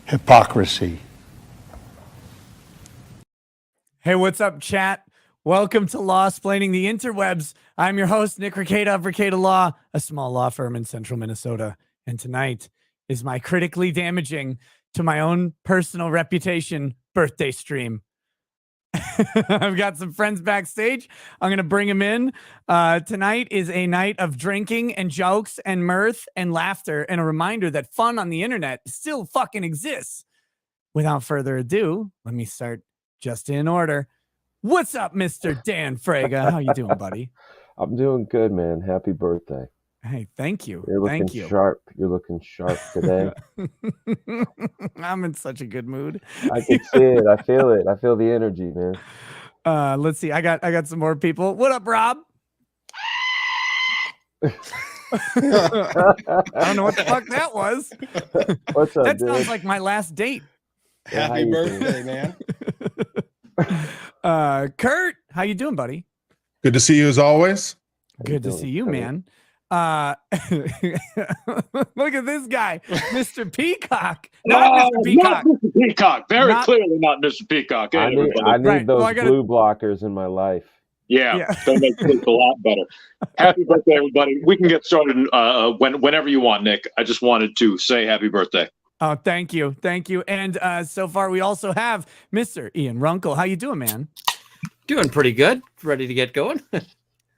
Hypocrisy. Hey, what's up, chat? Welcome to Law-Splaining the Interwebs. I'm your host, Nick Rekieta of Rekieta Law, a small law firm in central Minnesota. And tonight is my critically damaging to my own personal reputation birthday stream. I've got some friends backstage. I'm going to bring them in. Tonight is a night of drinking and jokes and mirth and laughter and a reminder that fun on the internet still fucking exists. Without further ado, let me start just in order. What's up, Mr. Dan Fraga? How you doing, buddy? I'm doing good, man. Happy birthday. Hey, thank you. You're looking sharp. You're looking sharp today. I'm in such a good mood. I can see it. I feel it. I feel the energy, man. Let's see. I got some more people. What up, Rob? I don't know what the fuck that was. What's up, that dude? sounds like my last date. Yeah, Happy birthday, man. Kurt, how you doing, buddy? Good to see you as always. Good to see you, man. Look at this guy, Mr. Peacock. Not Mr. Peacock. Not Mr. Peacock. Very clearly not Mr. Peacock. Hey, I need those blue blockers in my life. Yeah. That makes things a lot better. Happy birthday, everybody. We can get started whenever you want, Nick. I just wanted to say happy birthday. Oh, thank you. Thank you. And so far, we also have Mr. Ian Runkle. How you doing, man? Doing pretty good. Ready to get going.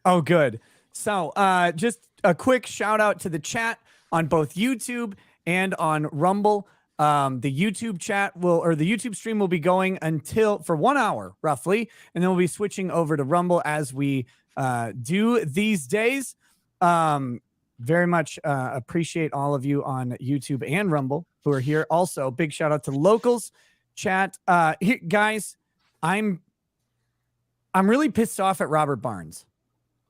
Oh, good. So just a quick shout out to the chat on both YouTube and on Rumble. The YouTube the YouTube stream will be going for 1 hour roughly, and then we'll be switching over to Rumble as we do these days. Very much appreciate all of you on YouTube and Rumble who are here. Also, big shout out to locals chat. Here, guys, I'm really pissed off at Robert Barnes.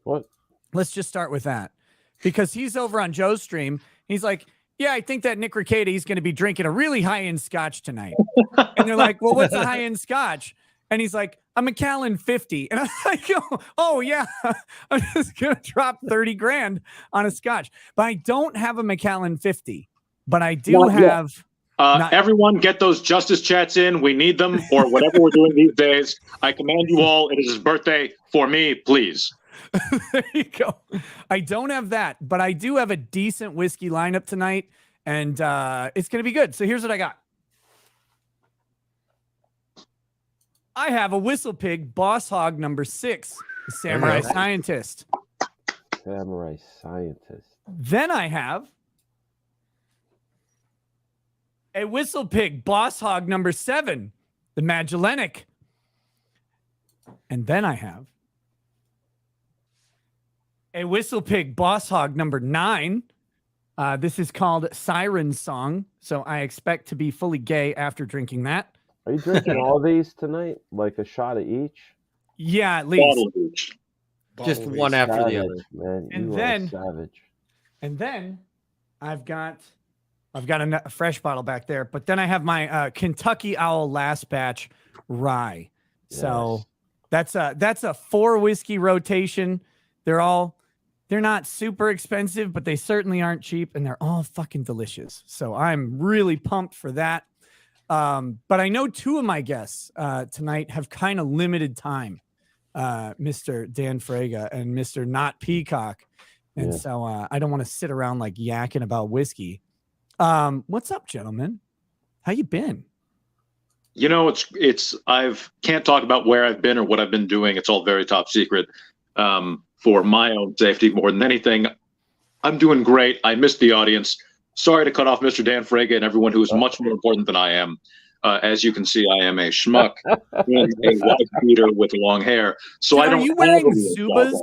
What? Let's just start with that, because he's over on Joe's stream. He's like, yeah, I think that Nick Rekieta, he's going to be drinking a really high-end scotch tonight. And they're like, well, what's a high-end scotch? And he's like, a Macallan 50. And I'm like, oh yeah, I'm just going to drop 30 grand on a scotch. But I don't have a Macallan 50, but I do have... Everyone get those justice chats in. We need them for whatever we're doing these days. I command you all. It is his birthday for me, please. There you go. I don't have that, but I do have a decent whiskey lineup tonight, and it's going to be good. So here's what I got. I have a Whistle Pig Boss Hog number 6, the Samurai Scientist. Samurai Scientist. Then I have a Whistle Pig Boss Hog number 7, the Magellanic. And then I have a Whistle Pig Boss Hog number 9. This is called Siren Song, so I expect to be fully gay after drinking that. Are you drinking all these tonight? Like a shot of each? Yeah, at least. Bottle of each. Just one after the other. Man. And then I've got a fresh bottle back there, but then I have my Kentucky Owl Last Batch Rye. Yes. So that's a 4 whiskey rotation. They're not super expensive, but they certainly aren't cheap, and they're all fucking delicious. So I'm really pumped for that. But I know 2 of my guests tonight have kind of limited time, Mr. Dan Fraga and Mr. Not Peacock. And so I don't want to sit around like yakking about whiskey. What's up, gentlemen? How you been? You know, can't talk about where I've been or what I've been doing. It's all very top secret. For my own safety more than anything. I'm doing great. I missed the audience. Sorry to cut off Mr. Dan Fraga and everyone who is much more important than I am. As you can see, I am a schmuck in a white beater with long hair. So I don't. Are you wearing Zubas?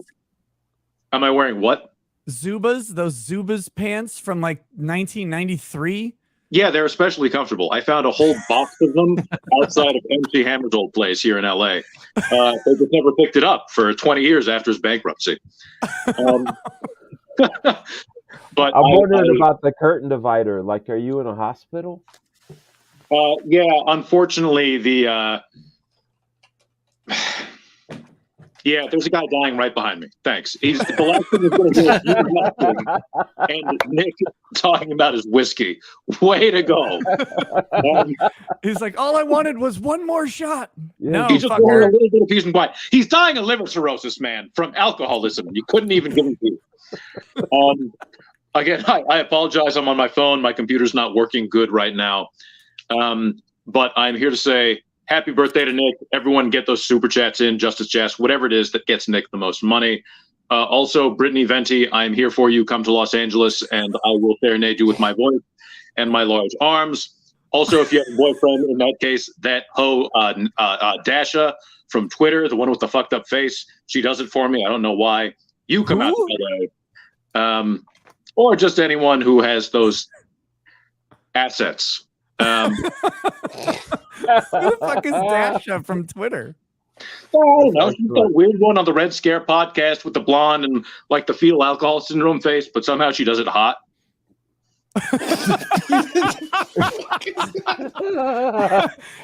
Am I wearing what? Zubas, those Zubas pants from like 1993. Yeah, they're especially comfortable. I found a whole box of them outside of MC Hammer's old place here in LA. They just never picked it up for 20 years after his bankruptcy. But I'm wondering about the curtain divider. Like, are you in a hospital? Yeah, unfortunately, Yeah, there's a guy dying right behind me. Thanks. He's the last thing he's going to do is you laughing and Nick talking about his whiskey. Way to go. He's like, all I wanted was one more shot. No, He just fucker. wanted a little bit of peace and quiet. He's dying of liver cirrhosis, man, from alcoholism. You couldn't even give him peace. Again, I apologize. I'm on my phone. My computer's not working good right now. But I'm here to say happy birthday to Nick. Everyone get those super chats in, Justice Jazz, whatever it is that gets Nick the most money. Also, Brittany Venti, I'm here for you. Come to Los Angeles, and I will serenade you with my voice and my large arms. Also, if you have a boyfriend, in that case, that hoe Dasha from Twitter, the one with the fucked up face, she does it for me. I don't know why. You come out to LA. Or just anyone who has those assets. Who the fuck is Dasha from Twitter? I don't know. She's that weird one on the Red Scare podcast with the blonde and like the fetal alcohol syndrome face, but somehow she does it hot.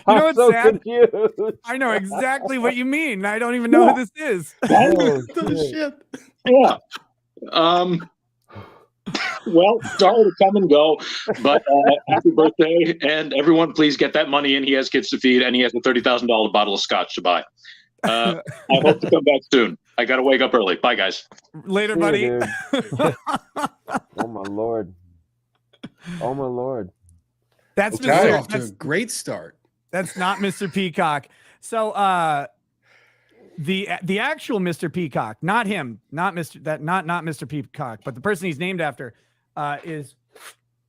What's so sad? confused. I know exactly what you mean. I don't even know who this is. Oh, Shit. Yeah. Well, sorry to come and go, but happy birthday, and everyone, please get that money in. He has kids to feed, and he has a $30,000 bottle of scotch to buy. I hope to come back soon. I got to wake up early. Bye, guys. Later, see buddy. you, dude. Oh my lord. Oh my lord. That's Okay, off to a that's, great start. that's not Mr. Peacock. So the actual Mr. Peacock, not him, not Mr. Peacock, but the person he's named after is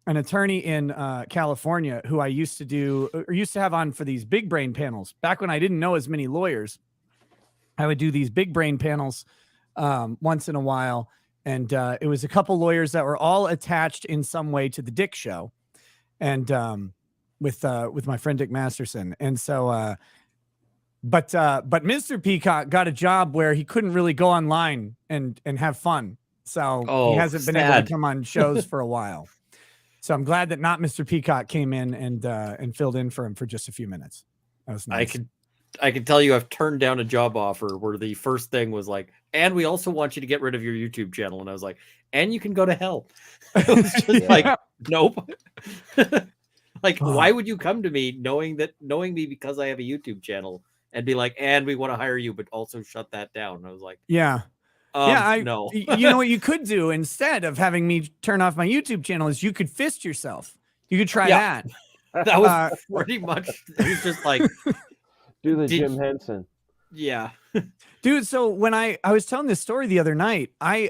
an attorney in California who I used to have on for these big brain panels. Back when I didn't know as many lawyers, I would do these big brain panels once in a while. And it was a couple lawyers that were all attached in some way to the Dick Show, and with my friend Dick Masterson. And so, but Mr. Peacock got a job where he couldn't really go online and have fun, so he hasn't been able to come on shows for a while. So I'm glad that not Mr. Peacock came in and filled in for him for just a few minutes. That was nice. I can tell you I've turned down a job offer where the first thing was like, and we also want you to get rid of your YouTube channel. And I was like, and you can go to hell. It was just like, nope. Like, why would you come to me knowing me because I have a YouTube channel and be like, and we want to hire you, but also shut that down? And I was like, Yeah. no. You know what you could do instead of having me turn off my YouTube channel is you could fist yourself. You could try that. That was pretty much, it was just like, Do the Jim Henson. yeah. Dude, so when I was telling this story the other night, I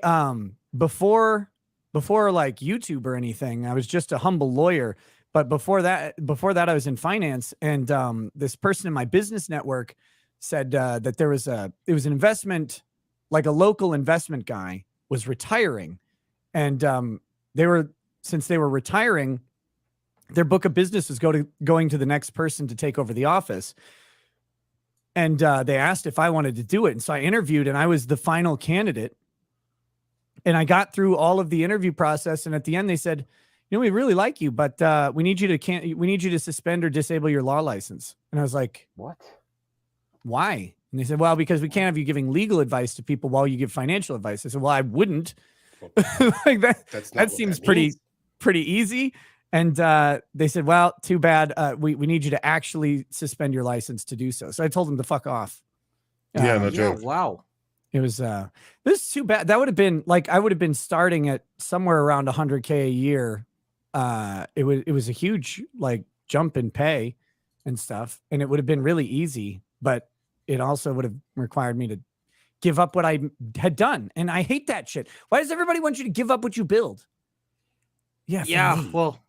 before like YouTube or anything, I was just a humble lawyer. But before that I was in finance, and this person in my business network said that it was an investment, like a local investment guy was retiring, and since they were retiring, their book of business was going to the next person to take over the office. And they asked if I wanted to do it. And so I interviewed, and I was the final candidate. And I got through all of the interview process. And at the end, they said, we really like you, but we need you to suspend or disable your law license. And I was like, What? Why? And they said, well, because we can't have you giving legal advice to people while you give financial advice. I said, well, I wouldn't. Like that seems pretty easy. And they said, well, too bad. We need you to actually suspend your license to do so. So I told them to fuck off. Yeah, no joke. Wow. It was this is too bad. That would have been like, I would have been starting at somewhere around 100K a year. It was a huge like jump in pay and stuff. And it would have been really easy, but it also would have required me to give up what I had done. And I hate that shit. Why does everybody want you to give up what you build? Yeah. Well,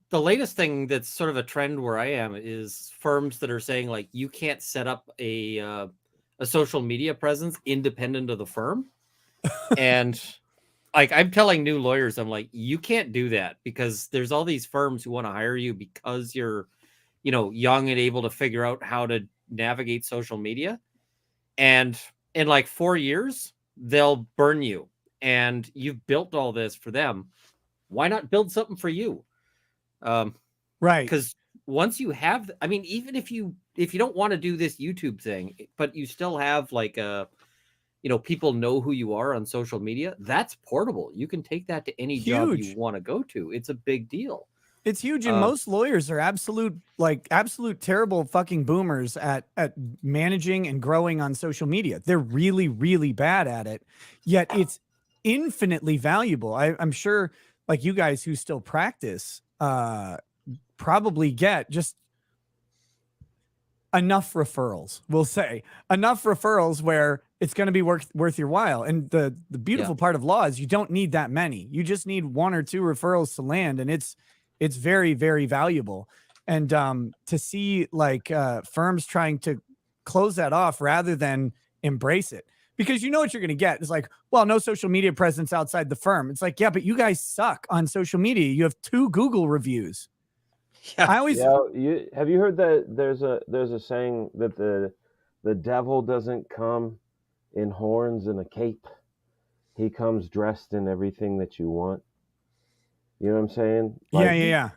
the latest thing that's sort of a trend where I am is firms that are saying like, you can't set up a social media presence independent of the firm. And like, I'm telling new lawyers, I'm like, you can't do that because there's all these firms who want to hire you because you're, young and able to figure out how to navigate social media. And in like 4 years, they'll burn you. And you've built all this for them. Why not build something for you? Right. Because once you have, even if you don't want to do this YouTube thing, but you still have like a people know who you are on social media. That's portable. You can take that to any job you want to go to. It's a big deal. It's huge, and most lawyers are absolute terrible fucking boomers at managing and growing on social media. They're really, really bad at it, yet it's infinitely valuable. I'm sure, like, you guys who still practice probably get just enough referrals. We'll say enough referrals where it's going to be worth your while. And the beautiful part of law is you don't need that many. You just need 1 or 2 referrals to land, and it's very, very valuable. And to see like firms trying to close that off rather than embrace it, because you know what you're going to get. It's like, well, no social media presence outside the firm. It's like, yeah, but you guys suck on social media. You have 2 Google reviews. Yeah. I always have you heard that there's a saying that the devil doesn't come in horns and a cape. He comes dressed in everything that you want. You know what I'm saying? Like, yeah.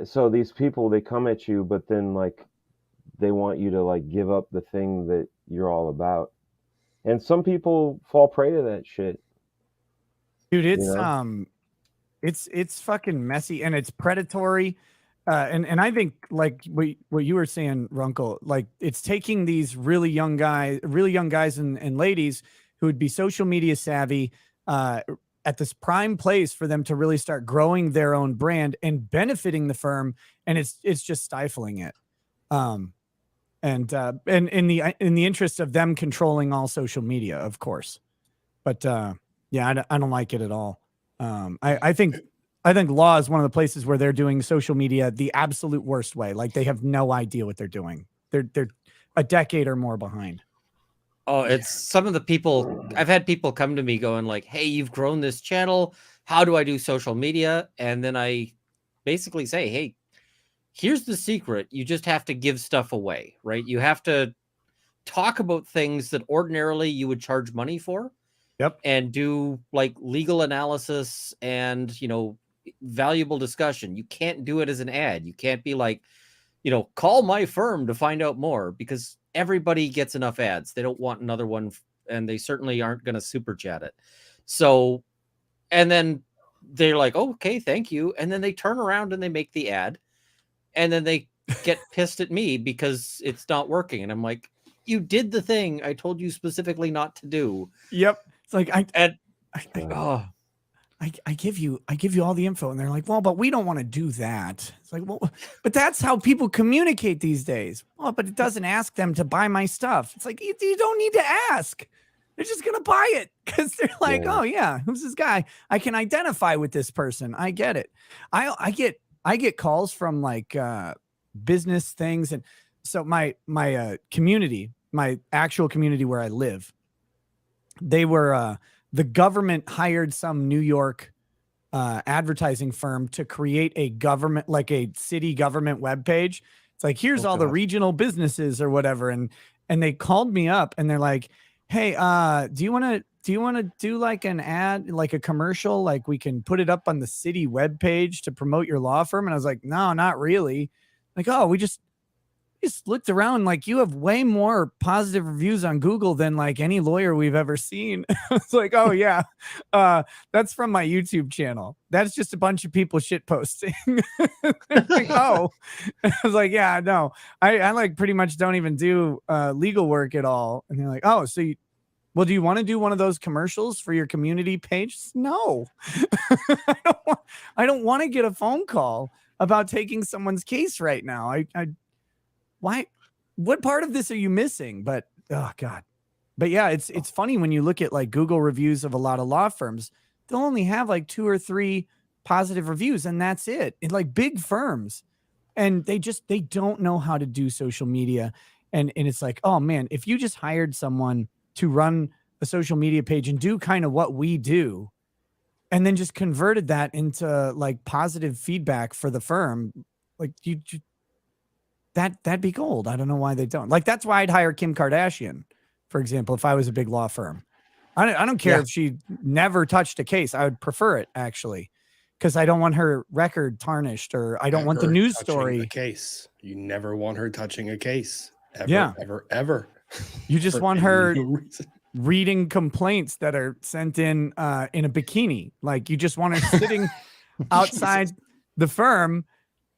So these people, they come at you, but then like they want you to like give up the thing that you're all about. And some people fall prey to that shit. Dude, it's fucking messy, and it's predatory. And I think like what you were saying, Runkle, like it's taking these really young guys and ladies who would be social media savvy at this prime place for them to really start growing their own brand and benefiting the firm, and it's just stifling it. And in the interest of them controlling all social media, of course. But yeah, I don't like it at all. I think law is one of the places where they're doing social media the absolute worst way. Like they have no idea what they're doing. They're a decade or more behind. Oh, it's some of the people. I've had people come to me going like, "Hey, you've grown this channel. How do I do social media?" And then I basically say, "Hey, here's the secret. You just have to give stuff away, right? You have to talk about things that ordinarily you would charge money for. Yep. And do like legal analysis and, valuable discussion. You can't do it as an ad. You can't be like, call my firm to find out more, because everybody gets enough ads. They don't want another one, and they certainly aren't going to super chat it. So, and then they're like, oh, okay, thank you. And then they turn around and they make the ad, and then they get pissed at me because it's not working. And I'm like, you did the thing I told you specifically not to do. Yep. It's like I give you all the info, and they're like, well, but we don't want to do that. It's like, well, but that's how people communicate these days. Well, but it doesn't ask them to buy my stuff. It's like, you don't need to ask. They're just going to buy it because they're like, oh yeah, who's this guy? I can identify with this person. I get it. I get calls from like business things. And so my community, my actual community where I live, they were, the government hired some New York advertising firm to create a government, like a city government webpage. It's like, here's all the regional businesses or whatever. And they called me up and they're like, hey, do you want to do like an ad, like a commercial? Like we can put it up on the city webpage to promote your law firm. And I was like, no, not really. Like, oh, we just looked around, like you have way more positive reviews on Google than like any lawyer we've ever seen. It's like, oh yeah, that's from my YouTube channel. That's just a bunch of people shit posting. Like, oh, I was like, yeah, no, I like pretty much don't even do legal work at all. And they're like, oh, so do you want to do one of those commercials for your community page? No, I don't want to get a phone call about taking someone's case right now. Why? What part of this are you missing? But oh god, but yeah, it's funny when you look at like Google reviews of a lot of law firms. They'll only have like 2 or 3 positive reviews, and that's it. In like big firms, and they don't know how to do social media, and it's like, oh man, if you just hired someone to run a social media page and do kind of what we do, and then just converted that into like positive feedback for the firm, like you. That'd be gold. I don't know why they don't. Like, that's why I'd hire Kim Kardashian, for example, if I was a big law firm. I don't care if she never touched a case. I would prefer it, actually, because I don't want her record tarnished, or I don't want the news story. A case. You never want her touching a case. Ever, yeah. Ever. You just want her. reading complaints that are sent in a bikini. Like you just want her sitting outside the firm.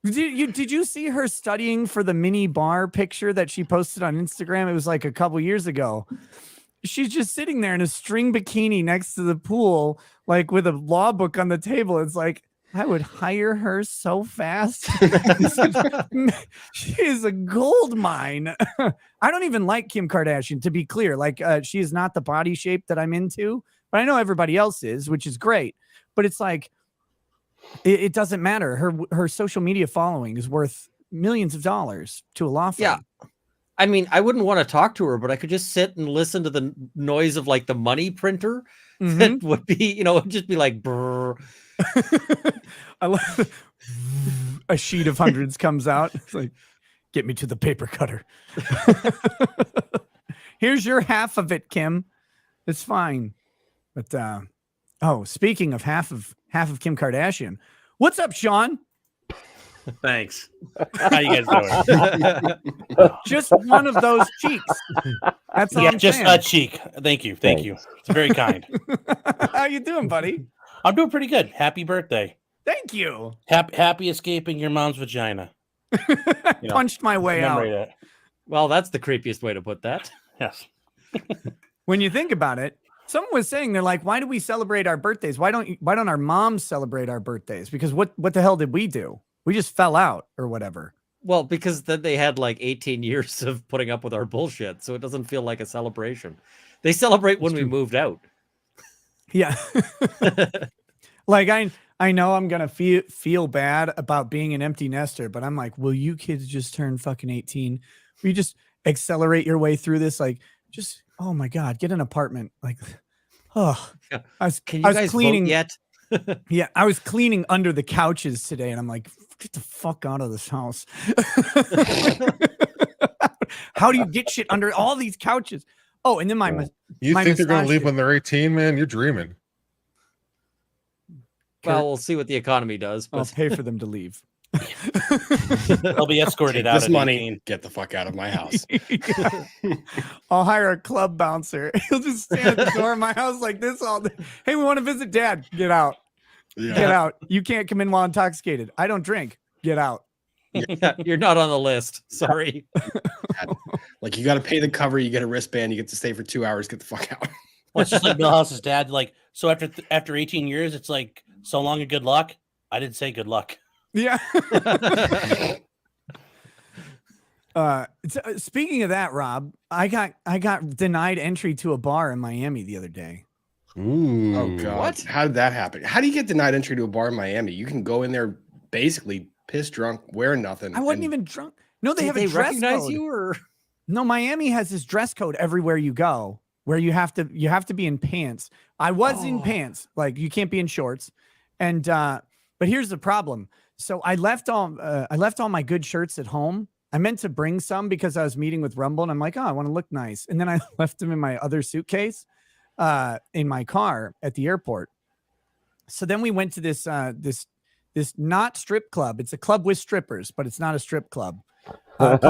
Did you see her studying for the mini bar picture that she posted on Instagram? It was like a couple years ago. She's just sitting there in a string bikini next to the pool, like with a law book on the table. It's like, I would hire her so fast. She is a gold mine. I don't even like Kim Kardashian, to be clear. Like, she is not the body shape that I'm into, but I know everybody else is, which is great. But it's like, it doesn't matter. Her social media following is worth millions of dollars to a law firm. Yeah. I mean, I wouldn't want to talk to her, but I could just sit and listen to the noise of like the money printer. That would be, it'd just be like, brr. I love a sheet of hundreds comes out. It's like, get me to the paper cutter. Here's your half of it, Kim. It's fine. But speaking of half of Kim Kardashian, what's up, Sean? Thanks. How you guys doing? Just one of those cheeks. That's all I'm just saying. a cheek. Thank you. It's very kind. How you doing, buddy? I'm doing pretty good. Happy birthday. Thank you. Happy escaping your mom's vagina. Punched my way out. That. Well, that's the creepiest way to put that. Yes. When you think about it, someone was saying, they're like, why do we celebrate our birthdays? Why don't our moms celebrate our birthdays? Because what the hell did we do? We just fell out or whatever. Well, because then they had like 18 years of putting up with our bullshit, so it doesn't feel like a celebration. They celebrate when we moved out. Yeah. Like I know I'm gonna feel bad about being an empty nester, but I'm like, will you kids just turn fucking 18? Will you just accelerate your way through this? Like, just oh my god, get an apartment. Like, oh, Can you guys cleaning vote yet? Yeah, I was cleaning under the couches today, and I'm like, get the fuck out of this house. How do you get shit under all these couches? Oh, and then you my think they're going to leave massager. when they're 18, man? You're dreaming. Well, we'll see what the economy does. I'll But pay for them to leave. They'll be escorted out. This at money, 18. get the fuck out of my house. I'll hire a club bouncer. He'll just stand at the door of my house like this all day. Hey, we want to visit Dad. Get out. Yeah. Get out. You can't come in while intoxicated. I don't drink. Get out. yeah, you're not on the list. Sorry. Like, you got to pay the cover. You get a wristband. You get to stay for 2 hours. Get the fuck out. Well, it's just like Millhouse's dad. Like, so after 18 years, it's like, so long and good luck. I didn't say good luck. Yeah. Speaking of that, Rob, I got denied entry to a bar in Miami the other day. Ooh, oh god. What? How did that happen? How do you get denied entry to a bar in Miami? You can go in there basically piss drunk, wear nothing. I wasn't even drunk. No, they Did have they a dress recognize code. you or No, Miami has this dress code everywhere you go, where you have to be in pants. I was in pants, like you can't be in shorts. And but here's the problem. So I left all my good shirts at home. I meant to bring some because I was meeting with Rumble, and I'm like, oh, I want to look nice. And then I left them in my other suitcase in my car at the airport. So then we went to this not strip club. It's a club with strippers, but it's not a strip club. Called...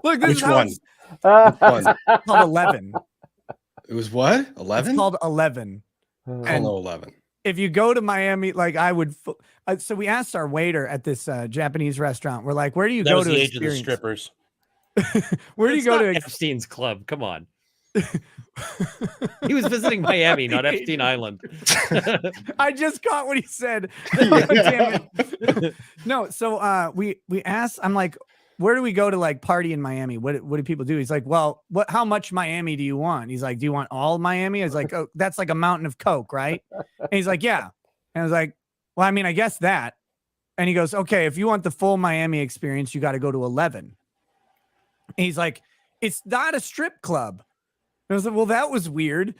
Look, this Which is how one? it's Which one? called 11. It was what? 11? It's called 11. And And 11. if you go to Miami, like I would, so we asked our waiter at this Japanese restaurant. We're like, where do you That go was to the age of the experience? strippers. Where do you It's go not to? Epstein's club? Come on. He was visiting Miami, not Epstein Island. I just caught what he said. God damn it. No, so we asked. I'm like, where do we go to like party in Miami? What do people do? He's like, well, how much Miami do you want? He's like, do you want all Miami? I was like, oh, that's like a mountain of Coke, right? And he's like, yeah. And I was like, well, I mean, I guess that. And he goes, okay, if you want the full Miami experience, you got to go to 11. And he's like, it's not a strip club. And I was like, well, that was weird.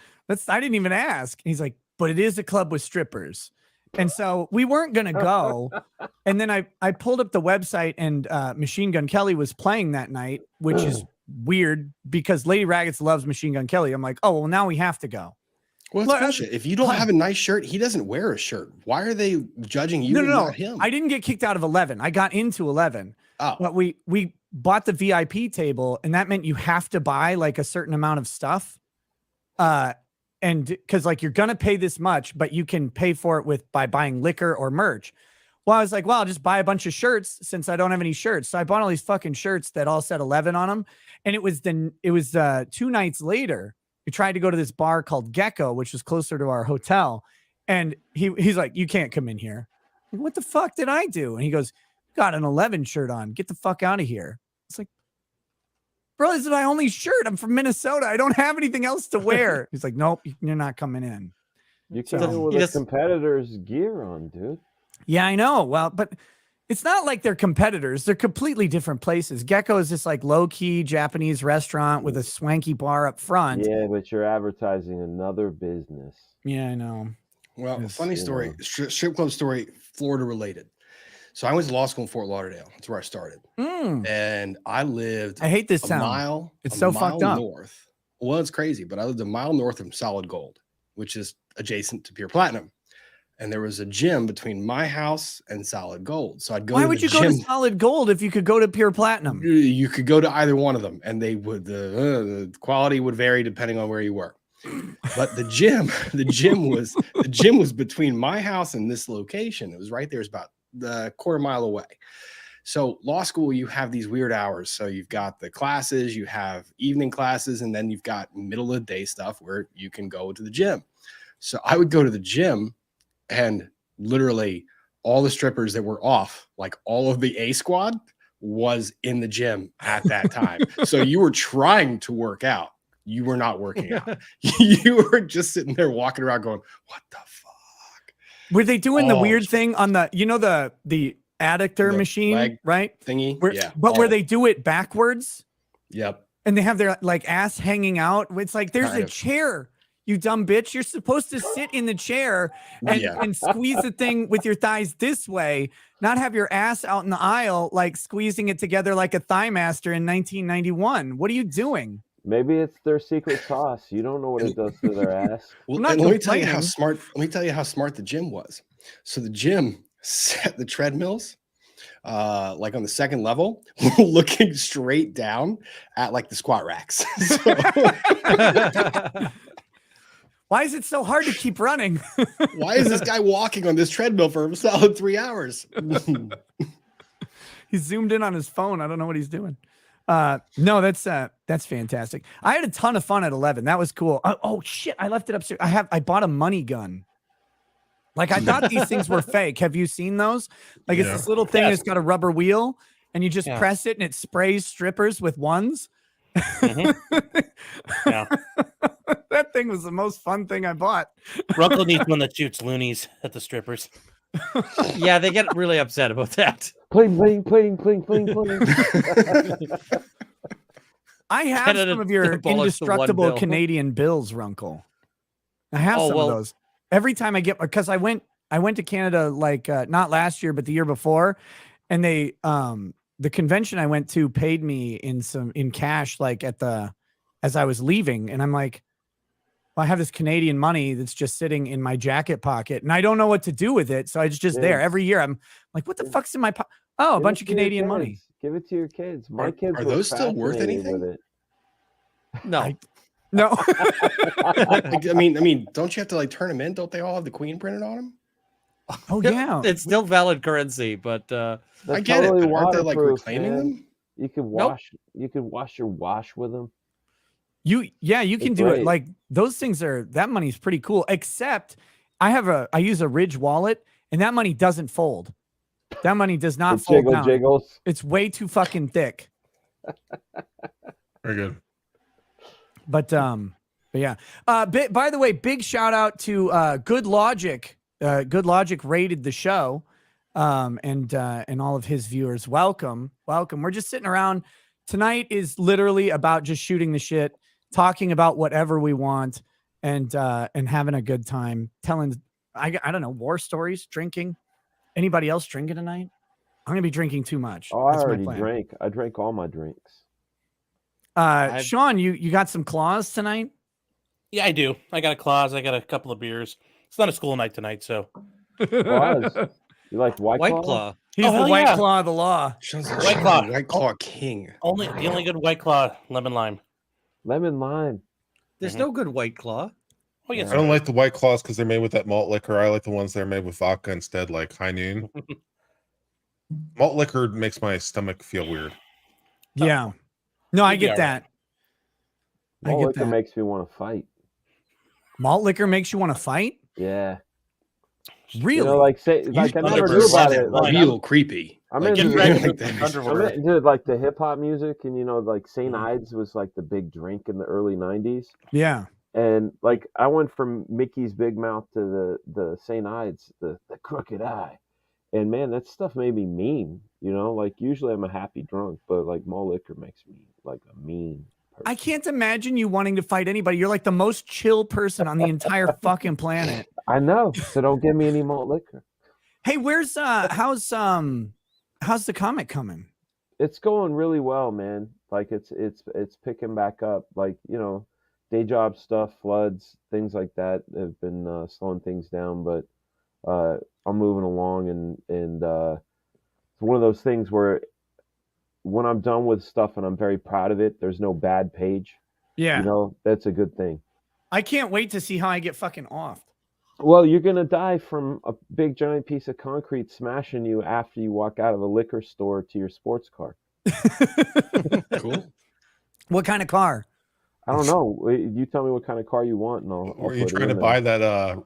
I didn't even ask. And he's like, but it is a club with strippers. And so we weren't going to go. And then I pulled up the website, and Machine Gun Kelly was playing that night, which is weird because Lady Raggets loves Machine Gun Kelly. I'm like, oh, well, now we have to go. Well, that's bullshit. If you don't have a nice shirt, he doesn't wear a shirt. Why are they judging you? No. Not him? I didn't get kicked out of 11. I got into 11. Oh. But we bought the VIP table, and that meant you have to buy like a certain amount of stuff. And because like you're gonna pay this much, but you can pay for it by buying liquor or merch. Well, I was like, well, I'll just buy a bunch of shirts since I don't have any shirts. So I bought all these fucking shirts that all said 11 on them. And it was 2 nights later, we tried to go to this bar called Gecko, which was closer to our hotel. And he's like, you can't come in here. Like, what the fuck did I do? And he goes, got an 11 shirt on. Get the fuck out of here. It's like, bro, this is my only shirt. I'm from Minnesota. I don't have anything else to wear. He's like, nope, you're not coming in. You can So- do it with a competitor's gear on, dude. Yeah, I know. Well, but it's not like they're competitors. They're completely different places. Gecko is this like low-key Japanese restaurant with a swanky bar up front. Yeah, but you're advertising another business. Yeah, I know. Well, Yes, funny story, strip club story, Florida related. So I went to law school in Fort Lauderdale. That's where I started. And I lived I hate this a sound. mile. It's a so mile fucked up. north. Well, it's crazy, but I lived a mile north of Solid Gold, which is adjacent to Pure Platinum. And there was a gym between my house and Solid Gold. So I'd go. Why to would the you go gym. to Solid Gold if you could go to Pure Platinum? You could go to either one of them, and they would the quality would vary depending on where you were. But the gym was between my house and this location. It was right there. It's about the quarter mile away. So law school, you have these weird hours. So you've got the classes, you have evening classes, and then you've got middle of the day stuff where you can go to the gym. So I would go to the gym, and literally all the strippers that were off, like all of the A squad, was in the gym at that time. So you were trying to work out. You were not working out. You were just sitting there walking around going, what the fuck? Were they doing the Oh, weird thing on the adductor The machine, leg right? Thingy. Where, but where they do it backwards Yep. and they have their like ass hanging out. It's like, there's Kind a of. chair, you dumb bitch. You're supposed to sit in the chair and, Yeah. and squeeze the thing with your thighs this way, not have your ass out in the aisle, like squeezing it together like a thigh master in 1991. What are you doing? Maybe it's their secret sauce. You don't know what it does to their ass. Well, I'm not and let me tell you how complaining. smart. Let me tell you how smart the gym was. So the gym set the treadmills, like on the second level, looking straight down at like the squat racks. So, Why is it so hard to keep running? why is this guy walking on this treadmill for a solid 3 hours? He's zoomed in on his phone. I don't know what he's doing. No, that's fantastic. I had a ton of fun at 11. That was cool. Oh shit, I left it upstairs. I bought a money gun. Like I thought these things were fake. Have you seen those? Like it's this little thing that's got a rubber wheel and you just press it and it sprays strippers with ones. Yeah. That thing was the most fun thing I bought. Ruckle needs one that shoots loonies at the strippers. Yeah, they get really upset about that. Pling, pling, pling, pling, pling, pling. I have Canada some of your abolished the 1 indestructible bill. Canadian bills, Runkle. I have Oh, some well- of those. Every time I get, because I went to Canada like not last year, but the year before, and they the convention I went to paid me in cash like as I was leaving, and I'm like, well, I have this Canadian money that's just sitting in my jacket pocket, and I don't know what to do with it, so it's just there every year. I'm like, what the fuck's in my pocket? Oh, a Give bunch it of to your Canadian money. kids. Give it to your kids. My Are- kids are were those still worth fascinated anything? with it. No, No. I mean, don't you have to like turn them in? Don't they all have the queen printed on them? Oh yeah. it's still valid currency, but They're I get it, totally but aren't they like waterproof, reclaiming man. them? You could wash. You could wash your wash with them. You can It's do it. great. Like those things that money's pretty cool. Except I use a Ridge wallet and that money doesn't fold. That money does not It fold down. jiggles. It's way too fucking thick. Very good. But yeah. By the way, big shout out to Good Logic. Good Logic rated the show. And all of his viewers. Welcome. We're just sitting around. Tonight is literally about just shooting the shit, talking about whatever we want, and having a good time, telling I don't know, war stories, drinking. Anybody else drinking tonight? I'm gonna be drinking too much. Oh, I That's my already plan. drank. I drank all my drinks. Sean, you got some claws tonight? Yeah, I do. I got a claws. I got a couple of beers. It's not a school night tonight, so Claws. You like White White Claw? Claw. He's Oh, the hell White yeah. Claw of the law. Sean's White Claw. White Claw King. The only good White Claw, lemon lime. Lemon lime. There's Mhm. no good White Claw. Oh, yes, I don't like the White Claws because they're made with that malt liquor. I like the ones that are made with vodka instead, like High Noon. Malt liquor makes my stomach feel weird. Yeah. No, I You'd be get all that. I Malt get liquor that. makes me want to fight. Malt liquor makes you want to fight? Yeah. Really? You know, like say, like I never knew about it. Like Real creepy. I'm Like, into Get you ready like for that. underwear. I'm into like the hip hop music, and you know, like St. Mhm. Ides was like the big drink in the early '90s, Yeah. and like I went from Mickey's Big Mouth to the St. Ides, the Crooked Eye, and man, that stuff made me mean. You know, like usually I'm a happy drunk, but like malt liquor makes me like a mean person. I can't imagine you wanting to fight anybody. You're like the most chill person on the entire fucking planet. I know, so don't give me any malt liquor. Hey, where's how's the comic coming? It's going really well, man. Like it's picking back up. Like you know, day job stuff, floods, things like that have been slowing things down. But I'm moving along, and it's one of those things where when I'm done with stuff and I'm very proud of it, there's no bad page. Yeah. You know, that's a good thing. I can't wait to see how I get fucking offed. Well, you're gonna die from a big giant piece of concrete smashing you after you walk out of a liquor store to your sports car. Cool. What kind of car? I don't know. You tell me what kind of car you want, and I'll Or you put it trying to in buy there. that?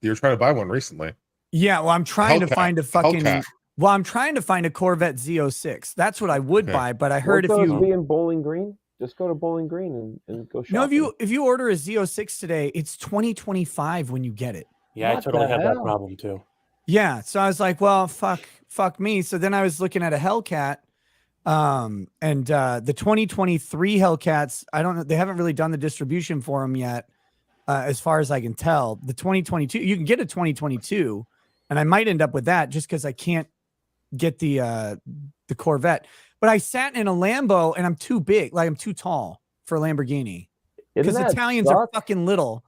You were trying to buy one recently. Yeah, well, I'm trying to Hellcat. find a fucking Hellcat. well, I'm trying to find a Corvette Z06. That's what I would Okay. buy, but I heard Won't if those you be in Bowling Green? Just go to Bowling Green and go shopping. no, if you order a Z06 today, it's 2025 when you get it. Yeah, I What totally the have that hell? problem too. Yeah, so I was like, well, fuck me. So then I was looking at a Hellcat, and the 2023 Hellcats. I don't know. They haven't really done the distribution for them yet, as far as I can tell. The 2022, you can get a 2022, and I might end up with that just because I can't get the Corvette. But I sat in a Lambo, and I'm too big. Like I'm too tall for a Lamborghini Isn't because that Italians are suck? fucking little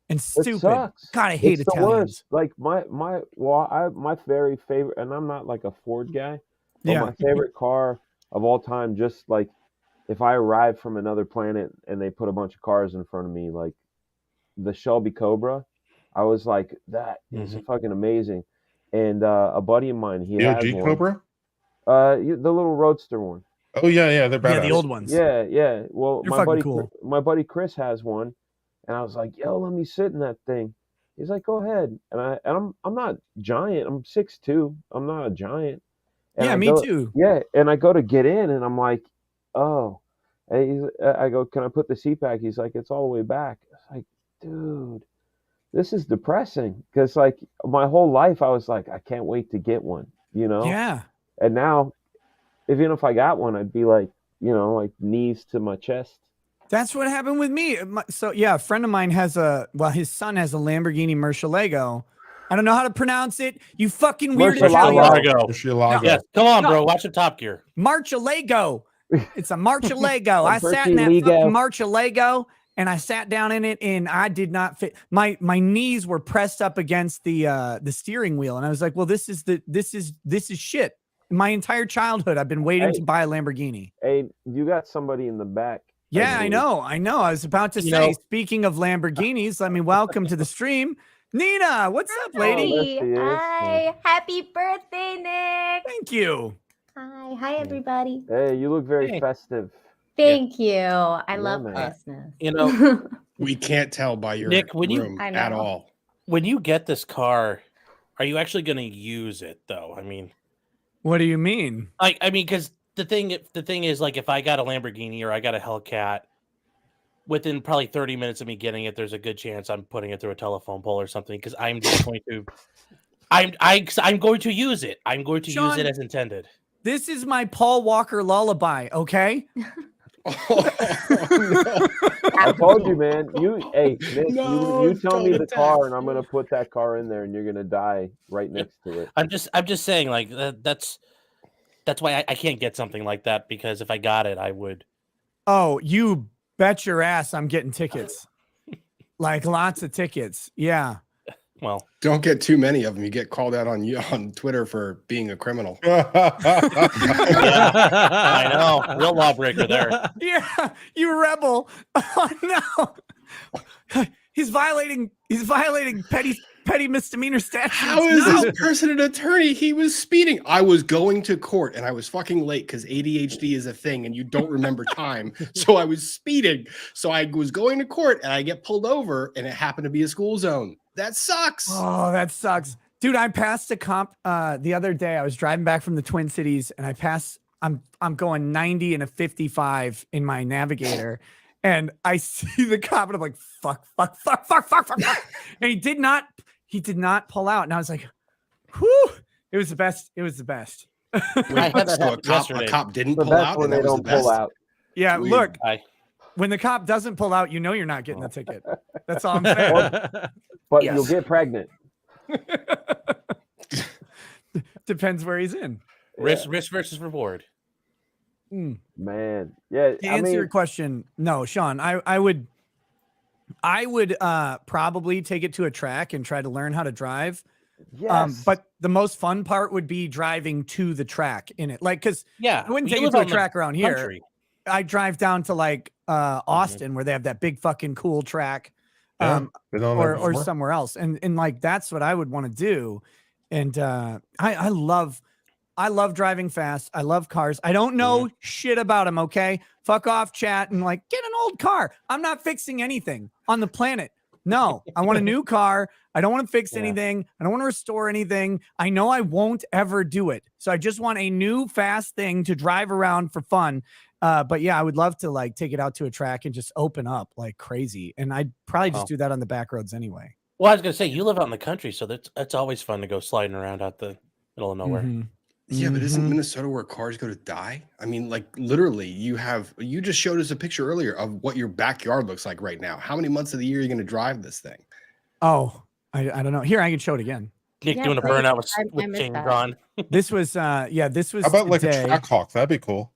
and It stupid. sucks. God, I hate It's the Italians. worst. Like my very favorite, and I'm not like a Ford guy, but Yeah. my favorite car of all time, just like if I arrived from another planet and they put a bunch of cars in front of me, like the Shelby Cobra, I was like, that is fucking amazing. And a buddy of mine, he The has OG one. Cobra. The little roadster one. Oh yeah, they're badass. Yeah, the old ones. Yeah. Well, They're fucking cool. my buddy Chris has one, and I was like, "Yo, let me sit in that thing." He's like, "Go ahead." And I'm not giant. I'm 6'2". I'm not a giant. And Yeah, I me go, too. Yeah, and I go to get in, and I'm like, "Oh," I go, "Can I put the seat back?" He's like, "It's all the way back." It's like, dude, this is depressing because like my whole life I was like, I can't wait to get one, you know. Yeah. And now, even if I got one, I'd be like, you know, like knees to my chest. That's what happened with me. So yeah, a friend of mine has his son has a Lamborghini Murcielago. I don't know how to pronounce it. You fucking weird Murcielago. Italian. Murcielago. Yes, come on, No. bro. Watch the Top Gear. Marcielago. It's a Marcielago. I sat in that Murcielago. fucking Marcielago and I sat down in it and I did not fit. My knees were pressed up against the steering wheel and I was like, well, this is shit. My entire childhood, I've been waiting to buy a Lamborghini. Hey, you got somebody in the back. Yeah, I know. I was about to say, know- speaking of Lamborghinis, let me welcome to the stream, Nina. What's up, lady? there she is. Hi, happy birthday, Nick. Thank you. Hi, everybody. Hey, you look very Hey. festive. Thank you. I love man. Christmas. You know, We can't tell by your Nick, when you- room I at know. all. when you get this car, are you actually going to use it though? I mean, What do you mean? because the thing is, like, if I got a Lamborghini or I got a Hellcat, within probably 30 minutes of me getting it, there's a good chance I'm putting it through a telephone pole or something because I'm just going to, I'm going to use it. I'm going to use Sean- it as intended. This is my Paul Walker lullaby, okay? I told you, man. Hey, Nick, No, you tell me don't the attack car, and I'm me. gonna put that car in there, and you're gonna die right next to it. I'm just saying, like, that's why I can't get something like that, because if I got it, I would. Oh, you bet your ass I'm getting tickets. Like lots of tickets. Yeah. Well, Don't get too many of them. You get called out on Twitter for being a criminal. I know, real lawbreaker there. Yeah, you rebel. Oh no. He's violating petty misdemeanor statutes. How is No. this person an attorney? He was speeding. I was going to court and I was fucking late because ADHD is a thing and you don't remember time. So I was speeding. So I was going to court and I get pulled over and it happened to be a school zone. That sucks. Oh, that sucks. Dude, I passed a cop the other day. I was driving back from the Twin Cities and I'm going 90 and a 55 in my Navigator. And I see the cop and I'm like, fuck. And he did not pull out. And I was like, whew, it was the best. It was the best. I had that So happen a yesterday. cop didn't The pull best out when and they that was don't the best. pull out. Yeah, Sweet. look, I, when the cop doesn't pull out, you know you're not getting the ticket. That's all I'm saying. But Yes. you'll get pregnant. Depends where he's in. risk versus reward. Man. Yeah. To answer your question, no, Sean, I would probably take it to a track and try to learn how to drive. yes. But the most fun part would be driving to the track in it. Like, cause Yeah, I wouldn't you take it live to a on the track around here. country. I drive down to like Austin where they have that big fucking cool track. Yeah, been on there Or before. somewhere else. And like that's what I would want to do. And I love driving fast. I love cars. I don't know shit about them, okay? Fuck off, chat, and like get an old car. I'm not fixing anything on the planet. No, I want a new car. I don't want to fix anything. I don't want to restore anything. I know I won't ever do it. So I just want a new fast thing to drive around for fun. But yeah, I would love to like take it out to a track and just open up like crazy. And I'd probably just do that on the back roads anyway. Well, I was gonna say you live out in the country, so that's always fun to go sliding around out the middle of nowhere. Mhm. Yeah, but isn't Mhm. Minnesota where cars go to die? I mean, like literally, you just showed us a picture earlier of what your backyard looks like right now. How many months of the year are you going to drive this thing? Oh, I don't know. Here, I can show it again. Nick Yeah, doing a please. burnout with, I with missed chain that. drawn. This was this was How about like a today. Trackhawk? That'd be cool.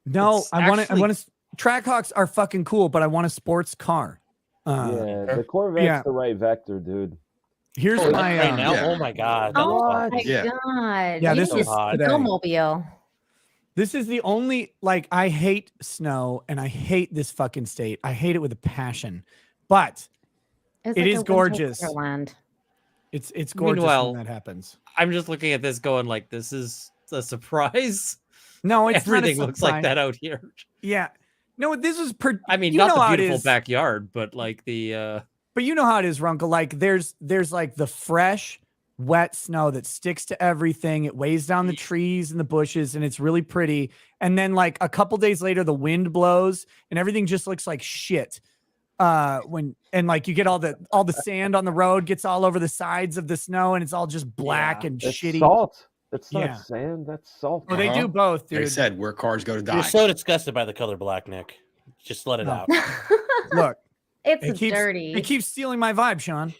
No, It's I want to. I actually- want to. Trackhawks are fucking cool, but I want a sports car. Yeah, the Corvette's yeah. the right vector, dude. Here's Oh, my right now, yeah. oh my god, that Oh looks awesome. my Yeah. god. Yeah, You this need was a today. snowmobile. This is the only like I hate snow and I hate this fucking state. I hate it with a passion, but It's It like is a winter gorgeous. wonderland. it's gorgeous Meanwhile- when that happens. I'm just looking at this going like, this is a surprise. No, it's Everything not a looks like surprise. that out here. Yeah, no, this is. I mean, you not know how the it beautiful is. backyard, but like the But you know how it is, Runkle. Like there's like the fresh, wet snow that sticks to everything. It weighs down the trees and the bushes, and it's really pretty. And then like a couple days later, the wind blows and everything just looks like shit. Like you get all the sand on the road gets all over the sides of the snow, and it's all just black and It's shitty. salt. It's Yeah. not sand. That's salt. Well, they do both, Like I dude. said, where cars go to die. You're so disgusted by the color black, Nick. Just let it No. out. Look, It's it keeps dirty. it keeps stealing my vibe, Sean.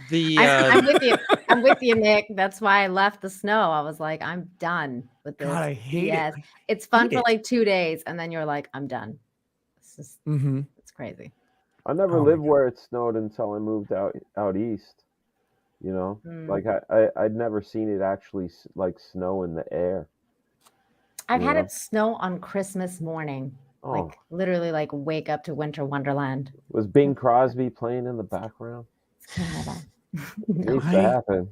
I'm with you. I'm with you, Nick. That's why I left the snow. I was like, I'm done with this. God, I hate it. It's fun hate for it. like 2 days, and then you're like, I'm done. Mm-hmm. It's crazy. I never Oh my lived God. where it snowed until I moved out east. You know, Mm. like I'd never seen it actually like snow in the air. I've had Yeah. it snow on Christmas morning. Oh, Like literally like wake up to winter wonderland. was Bing Crosby playing in the background? It's Canada. It needs I- to happen.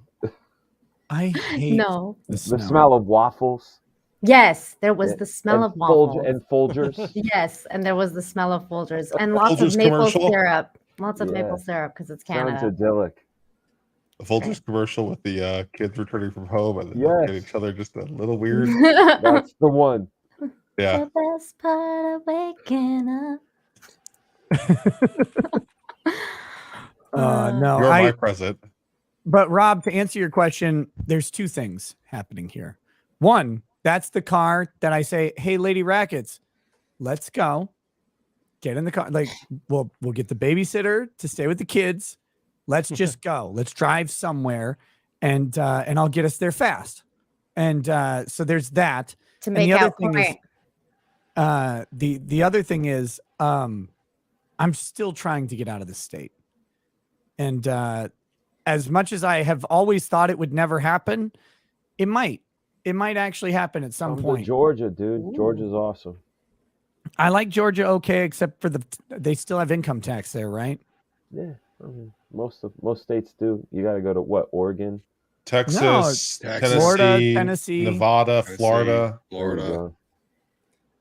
I hate No. the The smell of waffles. Yes, there was Yeah, the smell and of waffles. and Folgers. Yes, and there was the smell of Folgers and lots Folgers of maple commercial? syrup. Lots of maple Yeah. syrup because it's Sounds Canada. idyllic. The Folgers commercial with the kids returning from home and they look at Yes. each other just a little weird. That's the one. Yeah. The best part of waking up. no, You're my present. But Rob, to answer your question, there's two things happening here. One, that's the car that I say, "Hey, Lady Rackets, let's go. Get in the car. Like, we'll get the babysitter to stay with the kids. Let's just go. Let's drive somewhere, and I'll get us there fast." And so there's that. To And make the other out thing point. is, the other thing is, I'm still trying to get out of the state. And as much as I have always thought it would never happen, it might. It might actually happen at some Come to point. Georgia, dude. Georgia's awesome. I like Georgia okay, except for they still have income tax there, right? Yeah, I mean, most states do. You got to go to what, Oregon? Texas, Texas. Tennessee, Florida, Tennessee. Nevada, Tennessee, Florida. There you Florida. go.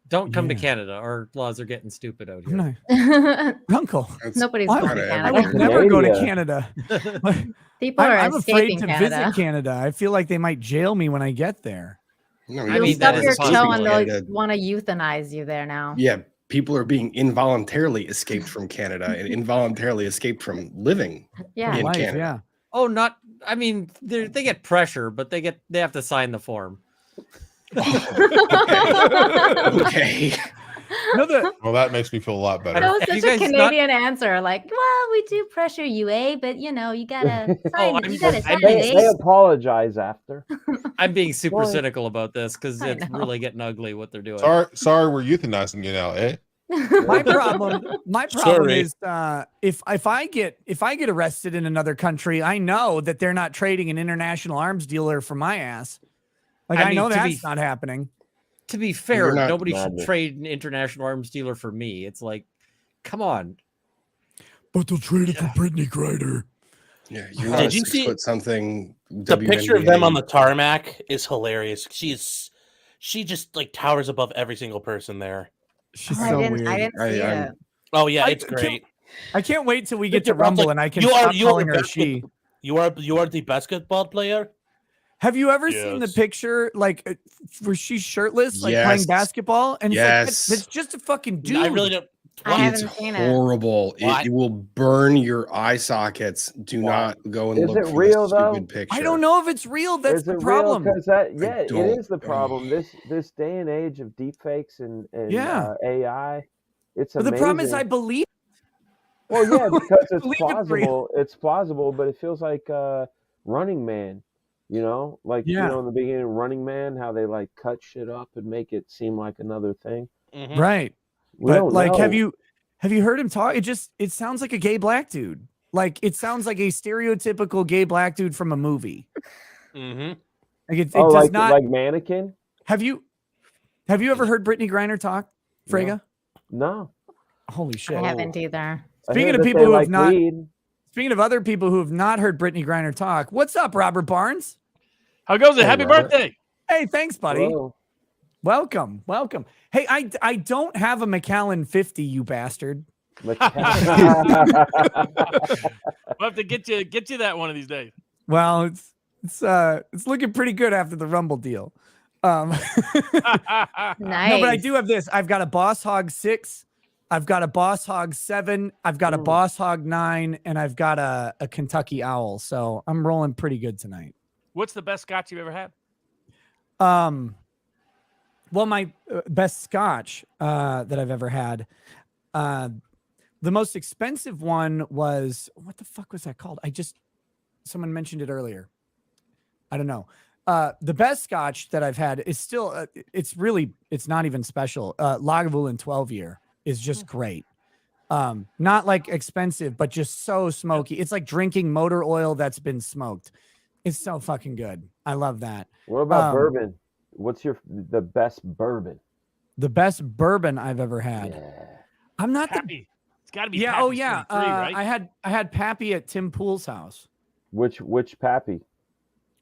Don't come to Yeah. Canada. Our laws are getting stupid out here. No, Uncle. That's Nobody's Why going kinda to I Canada. would never go to Canada. Canada. People are I'm afraid escaping to Canada. visit Canada. I feel like they might jail me when I get there. No, I You'll mean, stub that your is toe possible. and they'll Canada. want to euthanize you there now. Yeah, people are being involuntarily escaped from Canada and involuntarily escaped from living. Yeah. In Life, Canada. yeah. Oh, not. I mean, they get pressure, but they have to sign the form. Okay. No, Well, that makes me feel a lot better. That was Have you such a guys Canadian answer. Like, well, we do pressure you, but you know, you gotta sign. I'm- You gotta I'm sign being- it. They apologize after. I'm being super Boy. cynical about this because I it's know. really getting ugly what they're doing. Sorry, we're euthanizing you now, eh? my problem Sorry. is if I get arrested in another country, I know that they're not trading an international arms dealer for my ass. Like I I mean, know to that's be- not happening. To be fair, not nobody should madness. trade an international arms dealer for me. It's like, come on. But they'll trade it for Brittany Griner. Yeah, you're not Did a you 6 see foot something. The picture of them on the WNBA. tarmac is hilarious. She just like towers above every single person there. She's Oh, so I weird. didn't see I'm- it. Oh yeah, I it's can't- great. I can't wait till we get Victor to Brown's Rumble like, and I can "You are- stop you are calling the her best she. You are the basketball player. Have you ever seen the Yes. picture like where she's shirtless, like Yes. playing basketball? And it's like Yes. that's just a fucking dude. I really don't. I Why? haven't It's seen it. horrible. Why? It will burn your eye sockets. Do Why? not go and Is look it for real, the though? stupid picture. I don't know if it's real. That's Is the it problem. Because it don't- is the problem. This day and age of deepfakes and Yeah. AI, it's But amazing. the problem is, I believe. Well, yeah, because it's Believe it's real. plausible. It's plausible, but it feels like Running Man. You know, like Yeah. you know in the beginning, of Running Man, how they like cut shit up and make it seem like another thing. Mhm. Right. We But don't like, know. have you heard him talk? It sounds like a gay black dude. Like it sounds like a stereotypical gay black dude from a movie. Mhm. Like it Oh, does like not. like Mannequin? Have you ever heard Brittany Griner talk, Frega? No. Holy shit! I haven't either. I Speaking hear of that people they who have like not- weed. Speaking of other people who have not heard Brittany Griner talk, what's up, Robert Barnes? How goes it? Hey, Happy Robert. birthday. Hey, thanks, buddy. Whoa. Welcome. Hey, I don't have a Macallan 50, you bastard. We'll have to get you that one of these days. Well, it's looking pretty good after the Rumble deal. Nice. No, but I do have this. I've got a Boss Hog 6. I've got a Boss Hog 7. I've got a Boss Hog 9, and I've got a Kentucky Owl. So I'm rolling pretty good tonight. What's the best scotch you've ever had? Well, my best scotch that I've ever had, the most expensive one was, what the fuck was that called? Someone mentioned it earlier. I don't know. The best scotch that I've had is still, it's not even special. Lagavulin 12 year is just great. Not like expensive, but just so smoky. It's like drinking motor oil that's been smoked. It's so fucking good. I love that. What about bourbon? What's the best bourbon? The best bourbon I've ever had. Yeah. I'm not the Pappy. It's got to be. yeah. Pappy Oh yeah. 23, right? I had Pappy at Tim Pool's house. Which Pappy?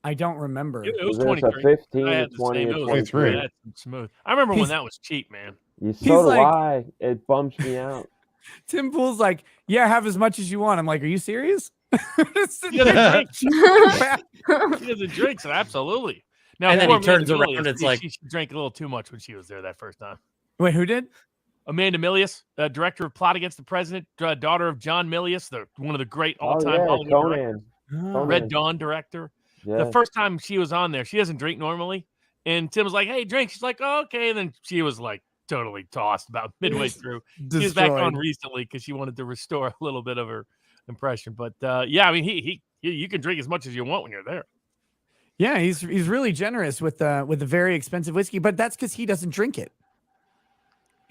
I don't remember. It was There's a 23. 15, I a had the 20, same. a It was 23. That's smooth. I remember when He's- that was cheap, man. So He's do like- I. It bumps me out. Tim Pool's like, yeah, have as much as you want. I'm like, are you serious? He doesn't drink. He doesn't drink, so absolutely. Now, And then poor he turns Amanda around, Milius, it's like- she drank a little too much when she was there that first time. Wait, who did? Amanda Milius, director of Plot Against the President, daughter of John Milius, one of the great Oh all-time yeah, Hollywood directors, Conan. Oh, Red Dawn director. Yeah. The first time she was on there, she doesn't drink normally, and Tim was like, "Hey, drink." She's like, "Oh, okay," and then she was like totally tossed about midway through. She was back on recently because she wanted to restore a little bit of her impression. But yeah, I mean, you can drink as much as you want when you're there. Yeah, he's really generous with the very expensive whiskey, but that's because he doesn't drink it.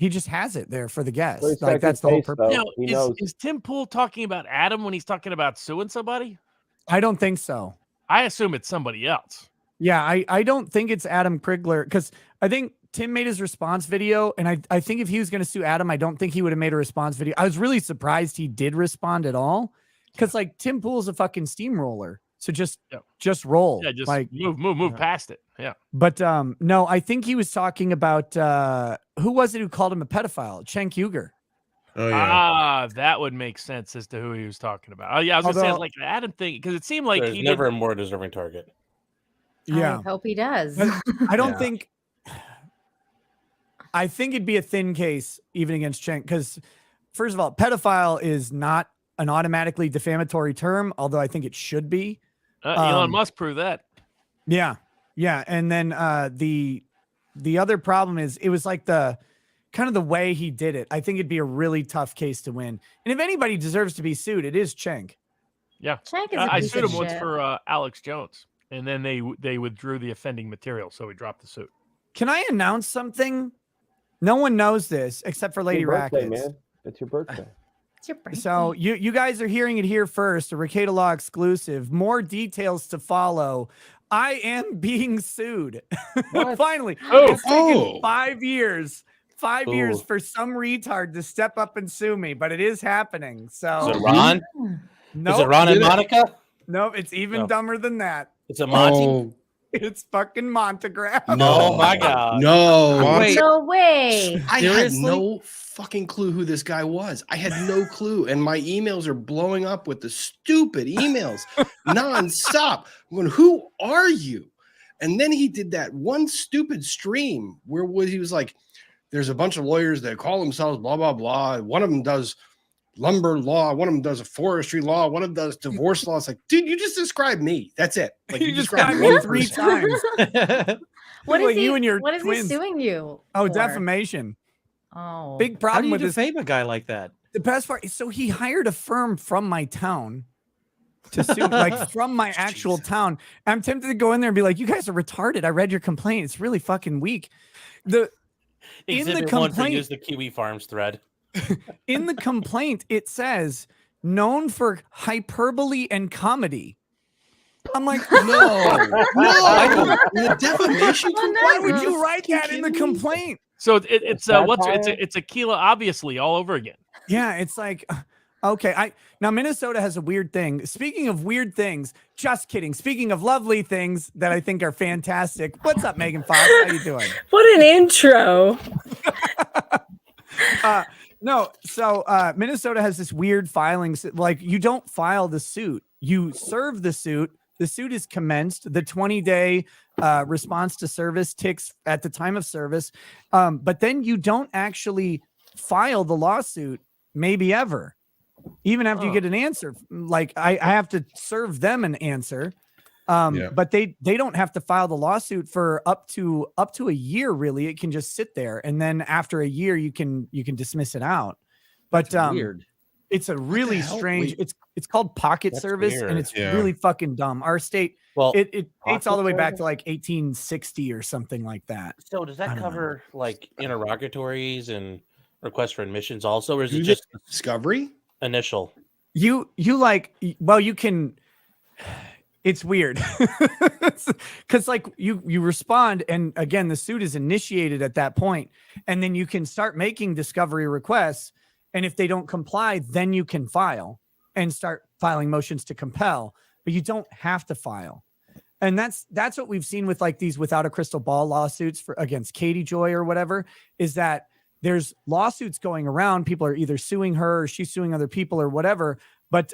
He just has it there for the guests. 30 Like that's the whole seconds purpose. though. Now, He knows. is Tim Pool talking about Adam when he's talking about suing somebody? I don't think so. I assume it's somebody else. Yeah, I don't think it's Adam Krigler because I think Tim made his response video, and I think if he was going to sue Adam, I don't think he would have made a response video. I was really surprised he did respond at all because like Tim Pool's a fucking steamroller, so just roll. Yeah, just like move past it. Yeah. But no, I think he was talking about who was it who called him a pedophile? Cenk Uygur. Oh yeah. Ah, that would make sense as to who he was talking about. Oh yeah, I was gonna say like the Adam thing because it seemed like There's he never did. a more deserving target. Yeah, I hope he does. I don't Yeah. think. I think it'd be a thin case even against Cenk because, first of all, pedophile is not an automatically defamatory term, although I think it should be. Elon Musk proved that. Yeah, yeah, and then the other problem is it was like the kind of the way he did it. I think it'd be a really tough case to win. And if anybody deserves to be sued, it is Cenk. Yeah, Cenk is a I piece sued of him once shit. for Alex Jones, and then they withdrew the offending material, so he dropped the suit. Can I announce something? No one knows this except for Lady Your birthday, Rackets. man. It's your birthday. It's your birthday. So you guys are hearing it here first, a Ricada Law exclusive. More details to follow. I am being sued. Finally. It's taken 5 years. 5 years Ooh. for some retard to step up and sue me, but it is happening. So Is it Ron? nope, Is it Ron and Monica? nope, it's even No. dumber than that. Is it Monty? Oh It's fucking Montegraph. Oh my god. no! Wait. No way. I had Seriously? no fucking clue who this guy was. I had no clue, and my emails are blowing up with the stupid emails nonstop. I'm going, who are you? And then he did that one stupid stream where he was like, "There's a bunch of lawyers that call themselves blah blah blah. One of them does lumber law, one of them does a forestry law, one of them does divorce law." It's like, dude, you just described me. That's it. Like You just described got me one 3 person. times. What is Like he? you and your what is twins. he suing you? Oh, for? defamation. Oh, Big How do problem you with this. defame a guy like that? The best part is, so he hired a firm from my town to sue, like from my actual town. I'm tempted to go in there and be like, "You guys are retarded. I read your complaint. It's really fucking weak." In the Exhibit 1 for complaint, use the Kiwi Farms thread. in the complaint, it says known for hyperbole and comedy. I'm like, No, the defamation Oh, no. why complaint. would you write that in the complaint? So it's Satire? it's Aquila obviously all over again. Yeah, it's like, okay. Now Minnesota has a weird thing. Speaking of weird things, just kidding. Speaking of lovely things that I think are fantastic. What's up, Megan Fox? How you doing? What an intro. No, so Minnesota has this weird filing. Like you don't file the suit, you serve the suit. The suit is commenced. The 20-day response to service ticks at the time of service, but then you don't actually file the lawsuit, maybe ever, even after you get an answer. Like I have to serve them an answer, but they don't have to file the lawsuit for up to a year. Really, it can just sit there, and then after a year, you can dismiss it out. But That's weird. it's a really hell? strange. Wait. It's called pocket That's service, weird. and it's Yeah. really fucking dumb. Our state, Well, it dates all the way Pocket back to service? like 1860 or something like that. so does I that don't know. cover like interrogatories and requests for admissions also, or is it Do just Discovery? initial? You like, well, you can. It's weird because like you respond, and again, the suit is initiated at that point, and then you can start making discovery requests, and if they don't comply, then you can file and start filing motions to compel, but you don't have to file. And that's what we've seen with like these without a crystal ball lawsuits for against Katie Joy or whatever, is that there's lawsuits going around. People are either suing her or she's suing other people or whatever, but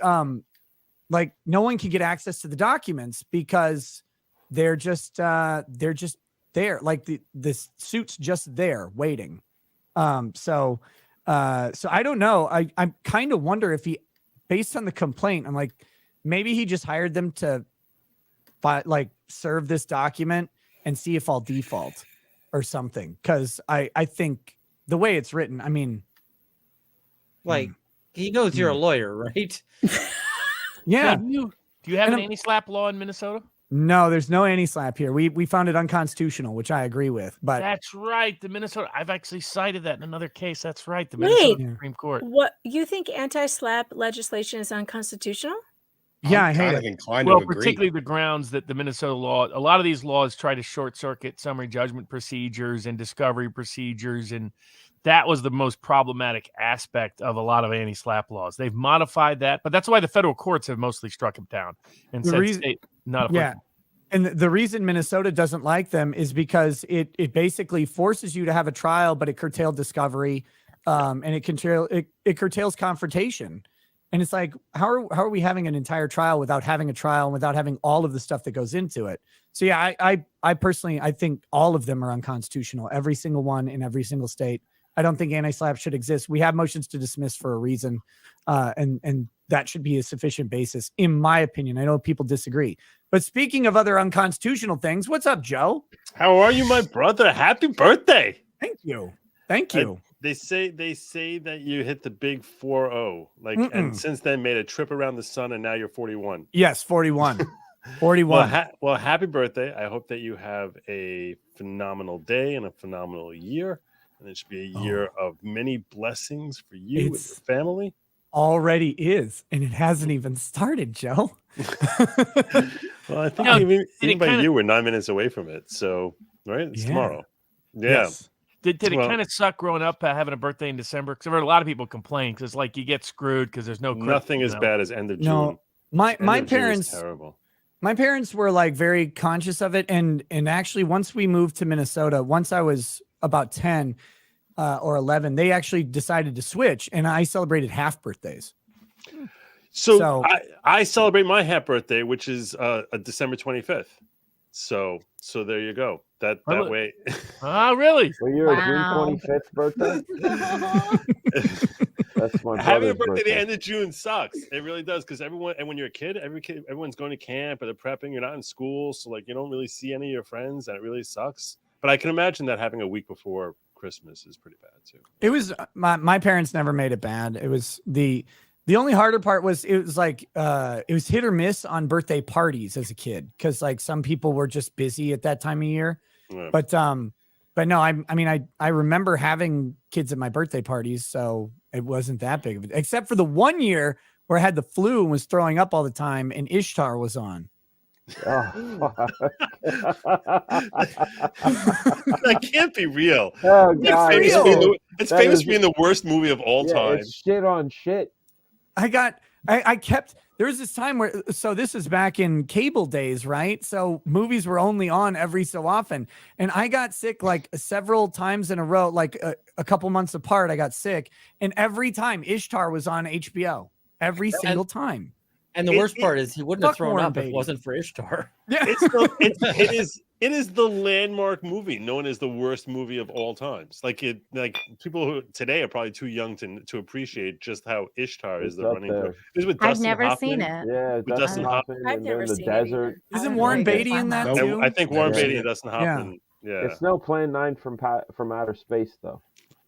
like no one can get access to the documents because they're just there. Like the suit's just there waiting. So I don't know. I kind of wonder if he, based on the complaint, I'm like, maybe he just hired them to serve this document and see if I'll default or something. Cause I think the way it's written, I mean, Like he knows you're a lawyer, right? yeah. Now, do you have And an I'm- anti-slap law in Minnesota? No, there's no anti-slap here. We found it unconstitutional, which I agree with. But That's right. The Minnesota. I've actually cited that in another case. That's right. The Minnesota Wait. Supreme Court. What you think anti-slap legislation is unconstitutional? yeah, I I'm hate kind of it. inclined Well, to agree. particularly the grounds that the Minnesota law, a lot of these laws try to short circuit summary judgment procedures and discovery procedures. And that was the most problematic aspect of a lot of anti-slap laws. They've modified that, but that's why the federal courts have mostly struck them down and The said reason- state not Yeah. applicable. And the reason Minnesota doesn't like them is because it basically forces you to have a trial, but it curtailed discovery, and it curtails confrontation. And it's like, how are we having an entire trial without having a trial and without having all of the stuff that goes into it? So yeah, I personally, I think all of them are unconstitutional, every single one in every single state. I don't think anti-slap should exist. We have motions to dismiss for a reason, and that should be a sufficient basis, in my opinion. I know people disagree. But speaking of other unconstitutional things, what's up, Joe? How are you, my brother? Happy birthday! Thank you. Thank you. They say that you hit the big 4-0, and since then made a trip around the sun, and now you're 41. Yes, 41. 41. Well, happy birthday! I hope that you have a phenomenal day and a phenomenal year, and it should be a year of many blessings for you and your family. Already is, and it hasn't even started, Joe. Well, I think No, even by you, we're 9 minutes away from it. So, right, it's tomorrow. Yeah. Yes. Did it kind of suck growing up having a birthday in December? Because I've heard a lot of people complain because it's like you get screwed because there's no nothing as bad as end of June. No, my End of June is parents terrible. My parents were like very conscious of it, and actually once we moved to Minnesota, once I was about 10 or 11, they actually decided to switch, and I celebrated half birthdays. So I celebrate my half birthday, which is December 25th. So there you go. That way. Oh, really? Well, you're a June 25th birthday. That's my having a brother's birthday the end of June sucks. It really does, because when you're a kid, everyone's going to camp or they're prepping. You're not in school, so like you don't really see any of your friends, and it really sucks. But I can imagine that having a week before Christmas is pretty bad too. It was my parents never made it bad. It was the only harder part was it was like it was hit or miss on birthday parties as a kid, because like some people were just busy at that time of year. Yeah. But no, I remember having kids at my birthday parties, so it wasn't that big of it, except for the one year where I had the flu and was throwing up all the time, and Ishtar was on. Oh, that can't be real. Oh, God. It's famous for being the worst movie of all time. It's shit on shit. There was this time where, so this is back in cable days, right? So movies were only on every so often. And I got sick like several times in a row, like a couple months apart, I got sick. And every time Ishtar was on HBO, every single time. And the worst part is he wouldn't have thrown up if it wasn't for Ishtar. Yeah. It is the landmark movie known as the worst movie of all times. Like people who today are probably too young to appreciate just how Ishtar is the running. I've never seen it. Yeah, with Dustin Hoffman. I've never in the seen desert. it Isn't Warren Beatty in that too? I think Warren Beatty and Dustin Hoffman. Yeah. It's no Plan 9 from outer space though.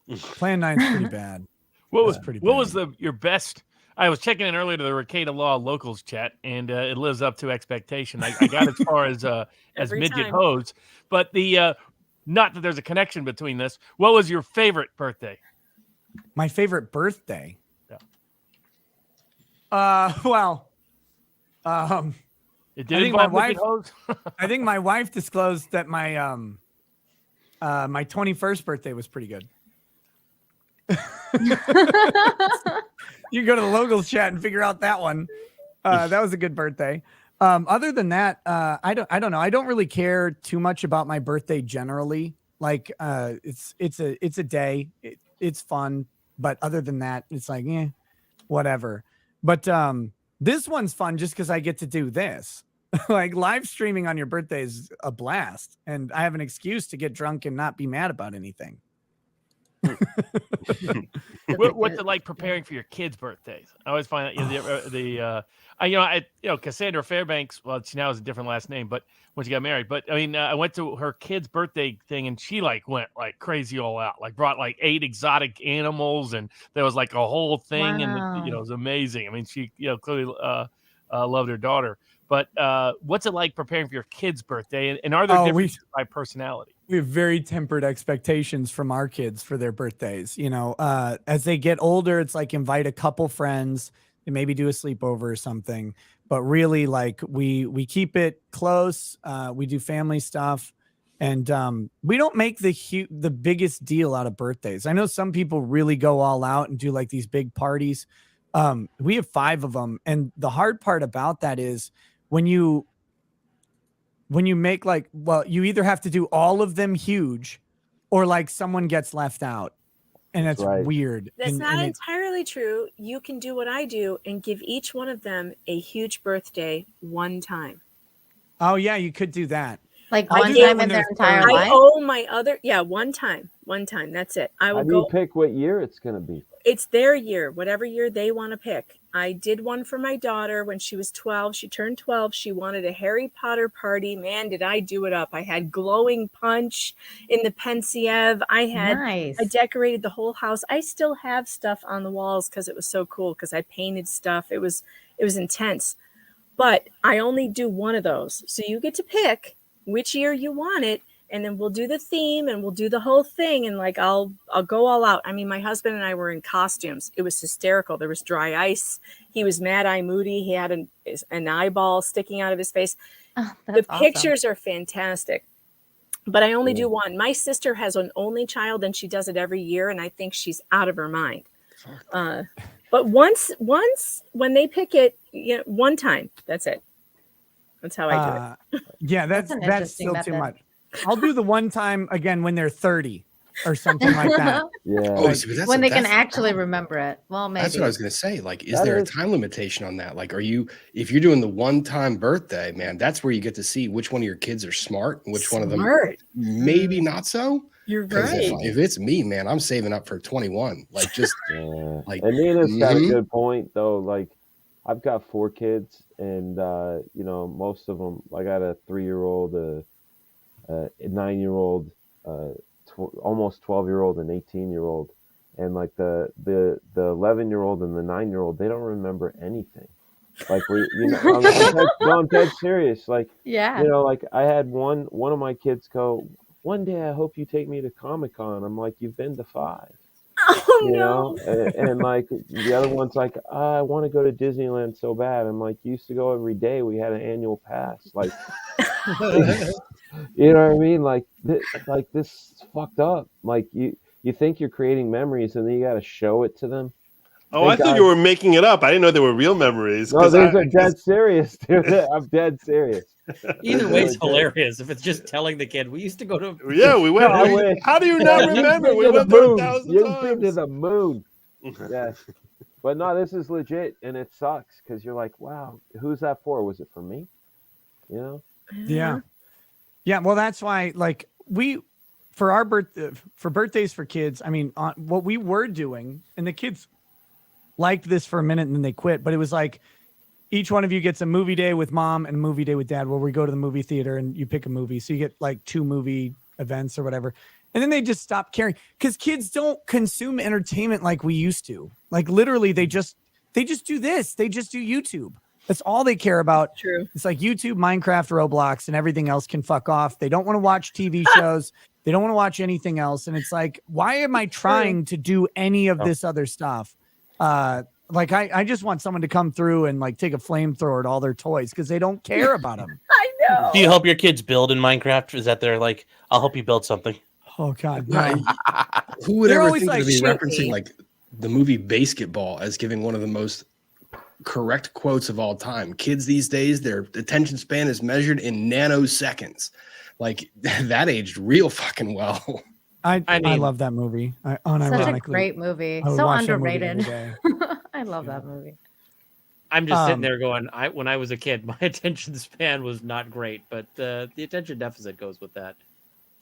Plan 9's pretty bad. What was your best? I was checking in earlier to the Ricada Law locals chat, and it lives up to expectation. I got as far as midget time. hose, but not that there's a connection between this. What was your favorite birthday? My favorite birthday. Yeah. It did involve midget hose. I think my wife disclosed that my my 21st birthday was pretty good. You can go to the locals chat and figure out that one. That was a good birthday. Other than that, I don't know. I don't really care too much about my birthday generally. Like, it's a day. It's fun, but other than that, it's like, whatever. But this one's fun just because I get to do this. Like live streaming on your birthday is a blast, and I have an excuse to get drunk and not be mad about anything. What's it like preparing for your kids' birthdays? I always find that Cassandra Fairbanks. Well, she now has a different last name, but when she got married. But I mean, I went to her kid's birthday thing, and she went crazy all out. Like brought 8 exotic animals, and there was like a whole thing, and it was amazing. I mean, she clearly loved her daughter. But what's it like preparing for your kid's birthday? And are there differences by personality? We have very tempered expectations from our kids for their birthdays. You know, as they get older, it's like invite a couple friends and maybe do a sleepover or something. But really, like we keep it close. We do family stuff, and we don't make the biggest deal out of birthdays. I know some people really go all out and do like these big parties. We have 5 of them, and the hard part about that is when you make like, well, you either have to do all of them huge or like someone gets left out, and that's weird. That's and, not and entirely true. You can do what I do and give each one of them a huge birthday one time. Oh yeah, you could do that. Like one time in their entire life? I owe my other, one time. That's it. I will How do you pick what year it's going to be? It's their year, whatever year they want to pick. I did one for my daughter when she was 12. She turned 12. She wanted a Harry Potter party. Man, did I do it up. I had glowing punch in the Pensiev. I decorated the whole house. I still have stuff on the walls because it was so cool, because I painted stuff. It was intense. But I only do one of those. So you get to pick which year you want it, and then we'll do the theme and we'll do the whole thing, and like I'll go all out. I mean, my husband and I were in costumes. It was hysterical. There was dry ice. He was Mad Eye Moody. He had an eyeball sticking out of his face. The pictures are fantastic. But I only do one. My sister has an only child, and she does it every year, and I think she's out of her mind. But once when they pick it, one time, that's it. That's how I do it. Yeah, that's still too much. I'll do the one time again when they're 30 or something like that. When they can actually remember it. Well, maybe. That's what I was going to say. Like, is there a time limitation on that? Like, if you're doing the one-time birthday, man, that's where you get to see which one of your kids are smart and which one of them maybe not so. You're right. If it's me, man, I'm saving up for 21. Like, just like. And Nina's got a good point though. Like, I've got 4 kids, and most of them. I got a 3-year-old, a 9-year-old, almost 12-year-old, and 18-year-old, and like the 11-year-old and the 9-year-old, they don't remember anything. Like I'm dead serious. Like, like I had one of my kids go, "One day I hope you take me to Comic-Con." I'm like, "You've been to 5." Oh, no. And like the other one's like, "I want to go to Disneyland so bad." I'm like, "You used to go every day. We had an annual pass." Like, you know what I mean? Like this is fucked up. Like you think you're creating memories, and then you got to show it to them. Oh, I thought you were making it up. I didn't know they were real memories. No, these are dead serious, dude. I'm dead serious. Either way, it's hilarious. If it's just telling the kid, we used to go to. Yeah, we went. How do you not remember? We went there 1,000 times. You've been to the moon. Yes. But no, this is legit, and it sucks because you're like, wow, who's that for? Was it for me? Yeah. Well, that's why, like, for birthdays for kids, I mean, what we were doing, and the kids liked this for a minute and then they quit, but it was like each one of you gets a movie day with mom and a movie day with dad, where we go to the movie theater and you pick a movie. So you get like 2 movie events or whatever. And then they just stopped caring, because kids don't consume entertainment like we used to. Like, literally, they just do this. They just do YouTube. That's all they care about. True. It's like YouTube, Minecraft, Roblox, and everything else can fuck off. They don't want to watch TV shows. They don't want to watch anything else. And it's like, why am I trying to do any of this other stuff? Like, I just want someone to come through and like take a flamethrower at all their toys, because they don't care about them. I know. Do you help your kids build in Minecraft? Is that they're like, I'll help you build something? Oh God, no. Who would They're ever always think like, to be "Shoot referencing me." like the movie Basketball as giving one of the most correct quotes of all time? Kids these days, their attention span is measured in nanoseconds. Like, that aged real fucking well. I love that movie. Such a great movie. So underrated. I love that movie. I'm just sitting there going, when I was a kid, my attention span was not great, but the attention deficit goes with that.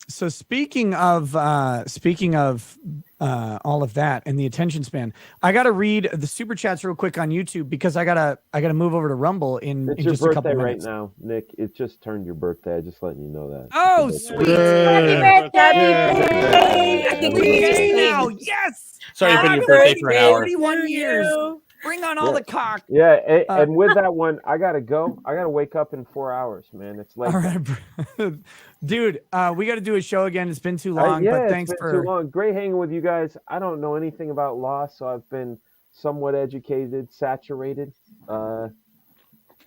So speaking of all of that and the attention span, I got to read the super chats real quick on YouTube, because I gotta move over to Rumble in just a couple minutes. Right now, Nick. It just turned your birthday. I'm just letting you know that. Oh, sweet! Happy birthday! I think we can now. Yes. Sorry for your birthday for an hour. 41 years. Bring on all Yeah. the cock. Yeah, and with that one, I gotta go. I gotta wake up in 4 hours, man. It's late. All right, dude. We got to do a show again. It's been too long, Yeah, but it's thanks been for too long. Great hanging with you guys. I don't know anything about law, so I've been somewhat educated, saturated,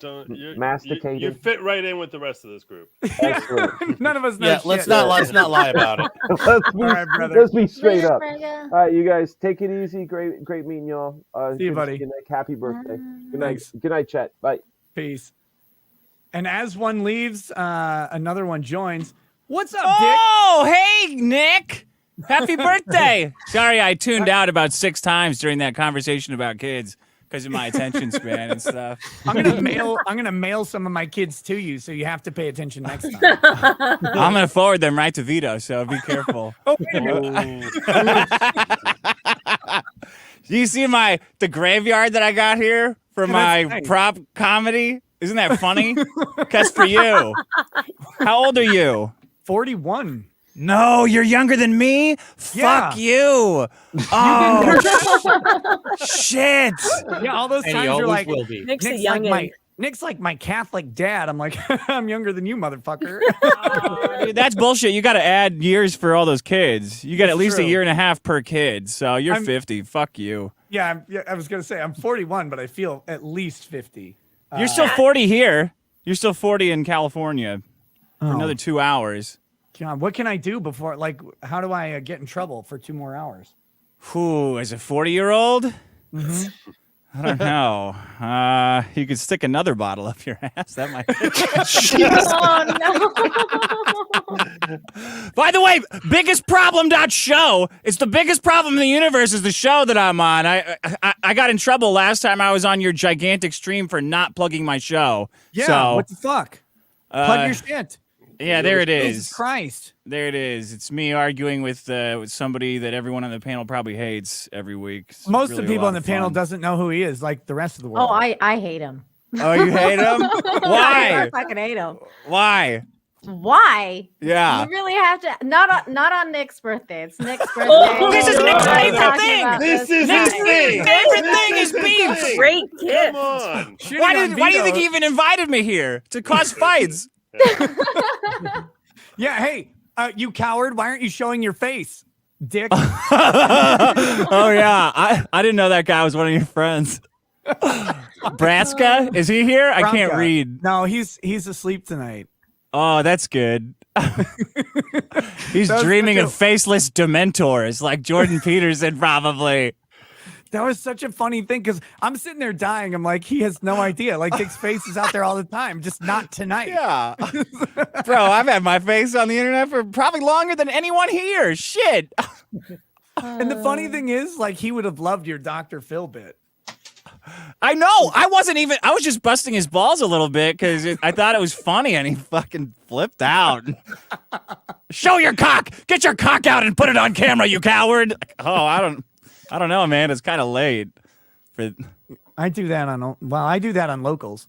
You masticated. fit right in with the rest of this group. Excellent. None of us know. Yeah, let's not lie about it. Let's be straight up. Brother. All right, you guys, take it easy. Great meeting y'all. See you, good to buddy. Nick. Happy birthday. Good night. Thanks. Good night, chat. Bye. Peace. And as one leaves, another one joins. What's up, Dick? Oh, hey, Nick. Happy birthday. Sorry, I tuned out about 6 times during that conversation about kids because of my attention span and stuff. I'm gonna mail some of my kids to you, so you have to pay attention next time. I'm gonna forward them right to Vito, so be careful. Oh, wait a minute. Do you see the graveyard that I got here for my nice. prop comedy? Isn't that funny? That's for you. How old are you? 41. No, you're younger than me? Yeah. Fuck you. Oh, shit. Yeah, all those And he times you're always like, will be. Nick's a Nick's like youngin'. Nick's like my Catholic dad. I'm like, I'm younger than you, motherfucker. Dude, that's bullshit. You got to add years for all those kids. You got That's at least true. a year and a half per kid. So you're I'm- 50. Fuck you. Yeah, I was gonna say I'm 41, but I feel at least 50. You're still 40 here. You're still 40 in California for Oh. another 2 hours. God, what can I do before? Like, how do I get in trouble for 2 more hours? Whew, as a 40-year-old? Mm-hmm. I don't know. You could stick another bottle up your ass. That might. Oh no. By the way, biggest problem.show. It's the biggest problem in the universe is the show that I'm on. I got in trouble last time I was on your gigantic stream for not plugging my show. Yeah, So, what the fuck? Plug your shit. Yeah, there it Jesus is. Christ. There it is. It's me arguing with somebody that everyone on the panel probably hates every week. It's Most really of a the people lot on the of panel fun. doesn't know who he is, like the rest of the world. Oh, I hate him. Oh, you hate him? I Why? fucking hate him. Why? Why? Yeah. You really have to not on Nick's birthday. It's Nick's birthday. This is Nick's We're favorite talking thing. about This is guy. his thing. Favorite thing is beef. Great gift. Come on. Shitting Why on do you think Vito. he even invited me here to cause fights? Yeah, hey, you coward! Why aren't you showing your face, dick? Oh yeah, I didn't know that guy was one of your friends. Braska, is he here? I can't Bronca. read. No, he's asleep tonight. Oh, that's good. He's That was dreaming such of faceless dementors like Jordan Peterson probably. That was such a funny thing because I'm sitting there dying. I'm like, he has no idea. Like Dick's face is out there all the time, just not tonight. Yeah. Bro, I've had my face on the internet for probably longer than anyone here. Shit. And the funny thing is, like, he would have loved your Dr. Phil bit. I know. I was just busting his balls a little bit because I thought it was funny and he fucking flipped out. Show your cock. Get your cock out and put it on camera, you coward. Oh, I don't know, man. It's kind of late. I do that on locals.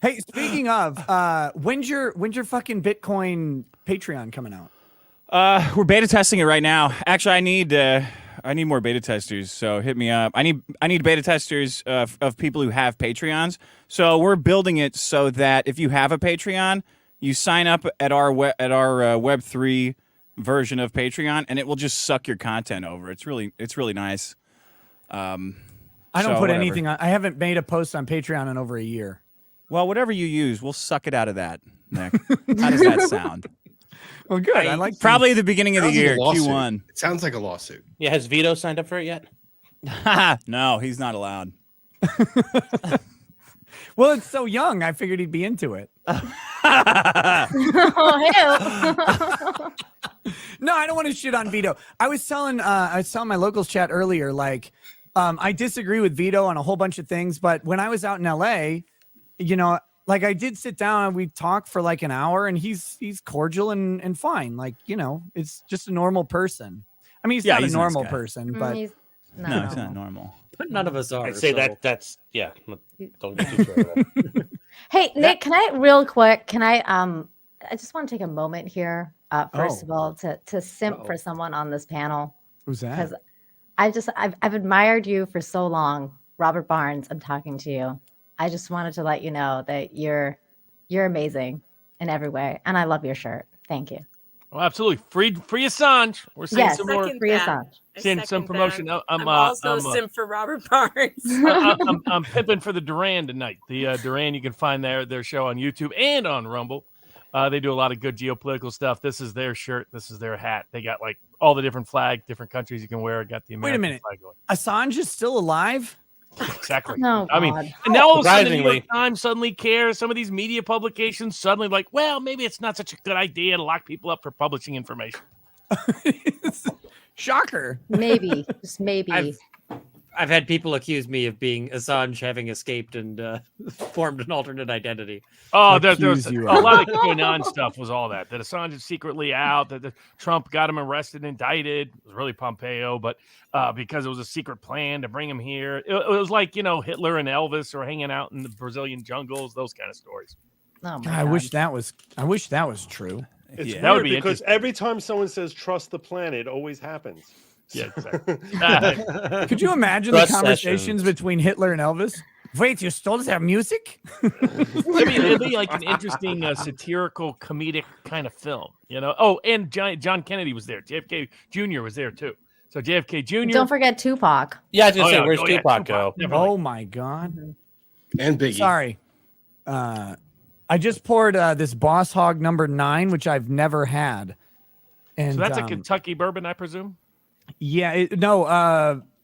Hey, speaking of, when's your fucking Bitcoin Patreon coming out? We're beta testing it right now. Actually, I need more beta testers, so hit me up. I need beta testers of people who have Patreons. So we're building it so that if you have a Patreon, you sign up at our Web3 version of Patreon, and it will just suck your content over. It's really nice. I don't put anything on. I haven't made a post on Patreon in over a year. Well, whatever you use, we'll suck it out of that, Nick. How does that sound? Well, good. I like Probably the beginning of the Sounds like a year, lawsuit. Q1. It sounds like a lawsuit. Yeah, has Vito signed up for it yet? No, he's not allowed. Well, it's so young. I figured he'd be into it. Oh, No, I don't want to shit on Vito. I was telling my locals chat earlier, like, I disagree with Vito on a whole bunch of things, but when I was out in LA, you know, like I did sit down and we talked for like an hour, and he's cordial and fine. Like, you know, it's just a normal person. I mean, he's not a he's a nice normal guy. person, but he's No, it's not normal. But none of us are. I'd say so- that's yeah. Don't get too far. Hey, Nick, can I real quick? I just want to take a moment here. First Oh. of all, to simp for someone on this panel. who's that? Because I've admired you for so long. Robert Barnes, I'm talking to you. I just wanted to let you know that you're amazing in every way. And I love your shirt. Thank you. Oh, absolutely. Free Assange. We're seeing Yes, some more. Second free that. Assange. I Seeing some second promotion. that. I'm also a sim for Robert Barnes. I'm pimping for the Duran tonight. The Duran, you can find their show on YouTube and on Rumble. They do a lot of good geopolitical stuff. This is their shirt. This is their hat. They got like all the different flag, different countries you can wear. Got the American Wait a minute. flag going. Assange is still alive? Exactly. No, I mean, God. and now all of a sudden the New Surprisingly. York Times suddenly cares. Some of these media publications suddenly like, well, maybe it's not such a good idea to lock people up for publishing information. Shocker. Maybe, just maybe. I've had people accuse me of being Assange having escaped and formed an alternate identity. Oh, there's Accuse a you lot of QAnon stuff was all that Assange is secretly out, that Trump got him arrested and indicted. It was really Pompeo, but because it was a secret plan to bring him here. It was like, Hitler and Elvis are hanging out in the Brazilian jungles, those kind of stories. Oh my God, I God. wish that was true. It's That would weird be because interesting. every time someone says trust the planet, it always happens. Yeah, exactly. Could you imagine the Trust conversations sessions. between Hitler and Elvis? Wait, you stole their music? It'd be like an interesting satirical comedic kind of film, Oh, and John Kennedy was there. JFK Jr. was there too. So JFK Jr. Don't forget Tupac. Yeah, I was gonna Oh, say, yeah. where's Oh, yeah, Tupac Tupac. go? Definitely. Oh my God. And Biggie. Sorry. I just poured this Boss Hog number 9, which I've never had. And So that's a Kentucky bourbon, I presume. yeah,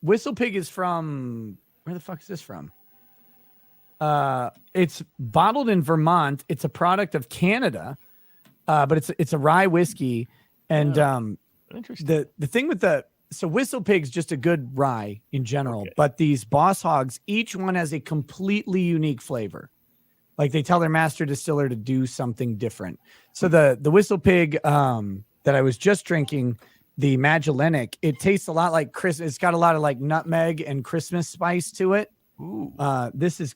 Whistle Pig is from, where the fuck is this from? It's bottled in Vermont. It's a product of Canada, but it's a rye whiskey. And Interesting. the thing with so Whistle Pig's just a good rye in general, Okay. but these Boss Hogs, each one has a completely unique flavor. Like they tell their master distiller to do something different. So the Whistle Pig that I was just drinking, the Magellanic, it tastes a lot like Christmas. It's got a lot of like nutmeg and Christmas spice to it. Ooh. This is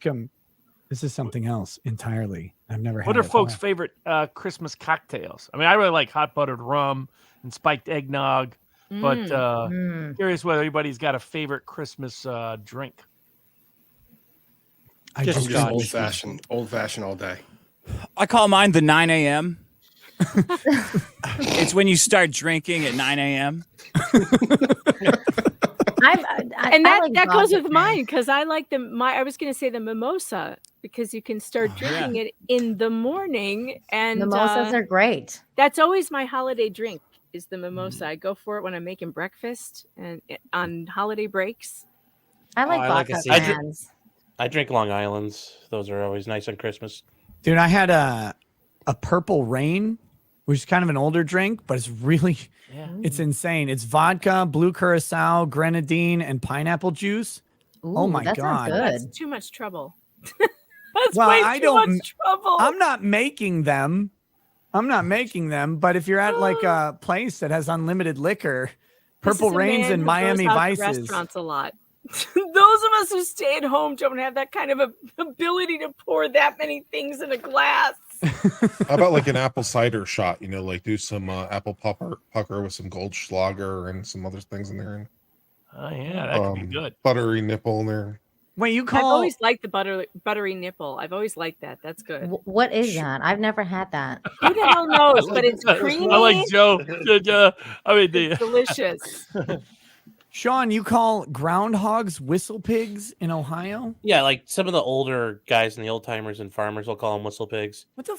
something else entirely. I've never had. What are it. folks' favorite Christmas cocktails? I mean, I really like hot buttered rum and spiked eggnog, but curious whether everybody's got a favorite Christmas drink. I Just just Just Scotch. old fashioned all day. I call mine the 9 a.m. It's when you start drinking at 9 a.m. And that goes vodka with mine because I like I was going to say the mimosa because you can start drinking it in the morning, and Mimosas are great. that's always my holiday drink is the mimosa. I go for it when I'm making breakfast and on holiday breaks. I like I like a vodka citrus. brands. I drink Long Islands. Those are always nice on Christmas. Dude, I had a Purple Rain, which is kind of an older drink, but it's really, it's insane. It's vodka, blue curacao, grenadine, and pineapple juice. Ooh, Oh my that sounds God. That's good. too much trouble. That's Well, way I too don't- much trouble. I'm not making them. But if you're at like a place that has unlimited liquor, This Purple is a Rains man and who Miami goes out to Vices. restaurants a lot. Those of us who stay at home don't have that kind of ability to pour that many things in a glass. How about like an apple cider shot? Like do some apple pucker with some Goldschlager and some other things in there. Oh yeah, that could be good. Buttery nipple in there. Wait, you I've call always liked the buttery nipple. I've always liked that. That's good. What is that? I've never had that. Who the hell knows? But it's creamy. I like Joe. I mean, It's delicious. Sean, you call groundhogs whistle pigs in Ohio? Yeah, like some of the older guys and the old timers and farmers will call them whistle pigs. What the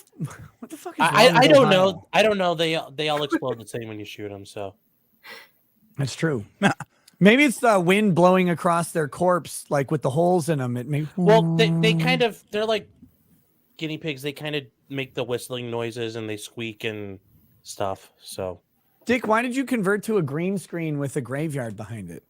fuck is wrong I with don't Ohio? know. I don't know. They all explode the same when you shoot them. So That's true. Maybe it's the wind blowing across their corpse, like with the holes in them. It may. well, they're like guinea pigs. They kind of make the whistling noises and they squeak and stuff. So Dick, why did you convert to a green screen with a graveyard behind it?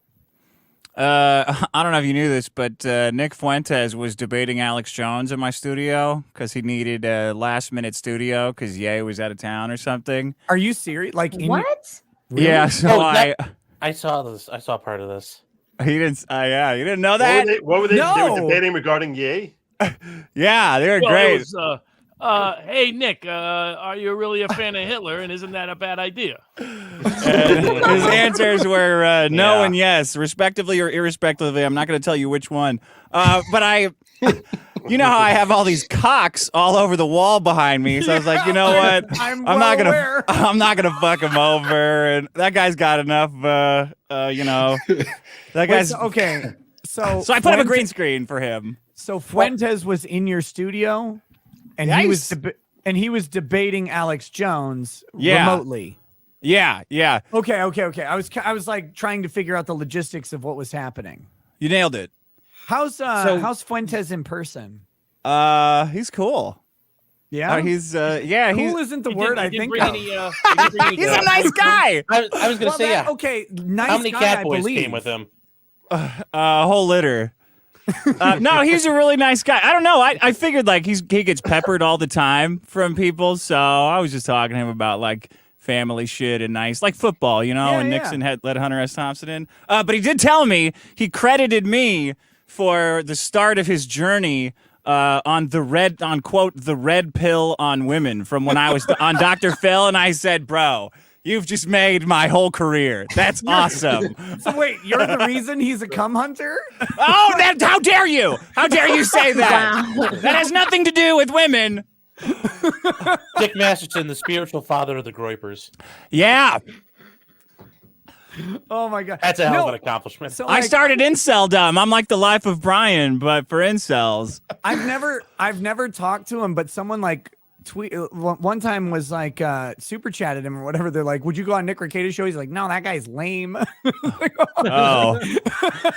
I don't know if you knew this, but Nick Fuentes was debating Alex Jones in my studio because he needed a last-minute studio because Ye was out of town or something. Are you serious? Like What? Really? Yeah, so I saw this. I saw part of this. he didn't. Yeah, you didn't know What that. were they? They were No. debating regarding Ye. Yeah, they were well, great. it was, hey Nick, are you really a fan of Hitler? And isn't that a bad idea? His answers were no and yes, respectively or irrespectively. I'm not going to tell you which one. But you know how I have all these cocks all over the wall behind me. So I was like, you know what? I'm not gonna fuck him over. And that guy's got enough. You know, that guy's okay. So I put up a green screen for him. So Fuentes was in your studio, and he was debating Alex Jones remotely. Yeah. Okay. I was like trying to figure out the logistics of what was happening. You nailed it. How's Fuentes in person? He's cool. Yeah, he's cool isn't the word I think of. He's a nice guy. I was gonna say okay, nice. How many guy, cat boys came with him? A whole litter. No, he's a really nice guy. I don't know. I figured like he gets peppered all the time from people, so I was just talking to him about like family shit and nice, like football, you know. And Nixon had let Hunter S. Thompson in, but he did tell me he credited me for the start of his journey on the red pill on women from when I was on Dr. Phil, and I said, bro, you've just made my whole career. That's awesome. So wait, you're the reason he's a cum hunter? Oh, how dare you? How dare you say that? Wow. That has nothing to do with women. Dick Masterson, the spiritual father of the Groypers. Yeah. Oh my god, that's a hell of an accomplishment. So I started inceldom. I'm like the Life of Brian, but for incels. I've never talked to him, but someone like one time was like super chatted him or whatever. They're like, would you go on Nick Rekieta's show? He's like, no, that guy's lame. Oh,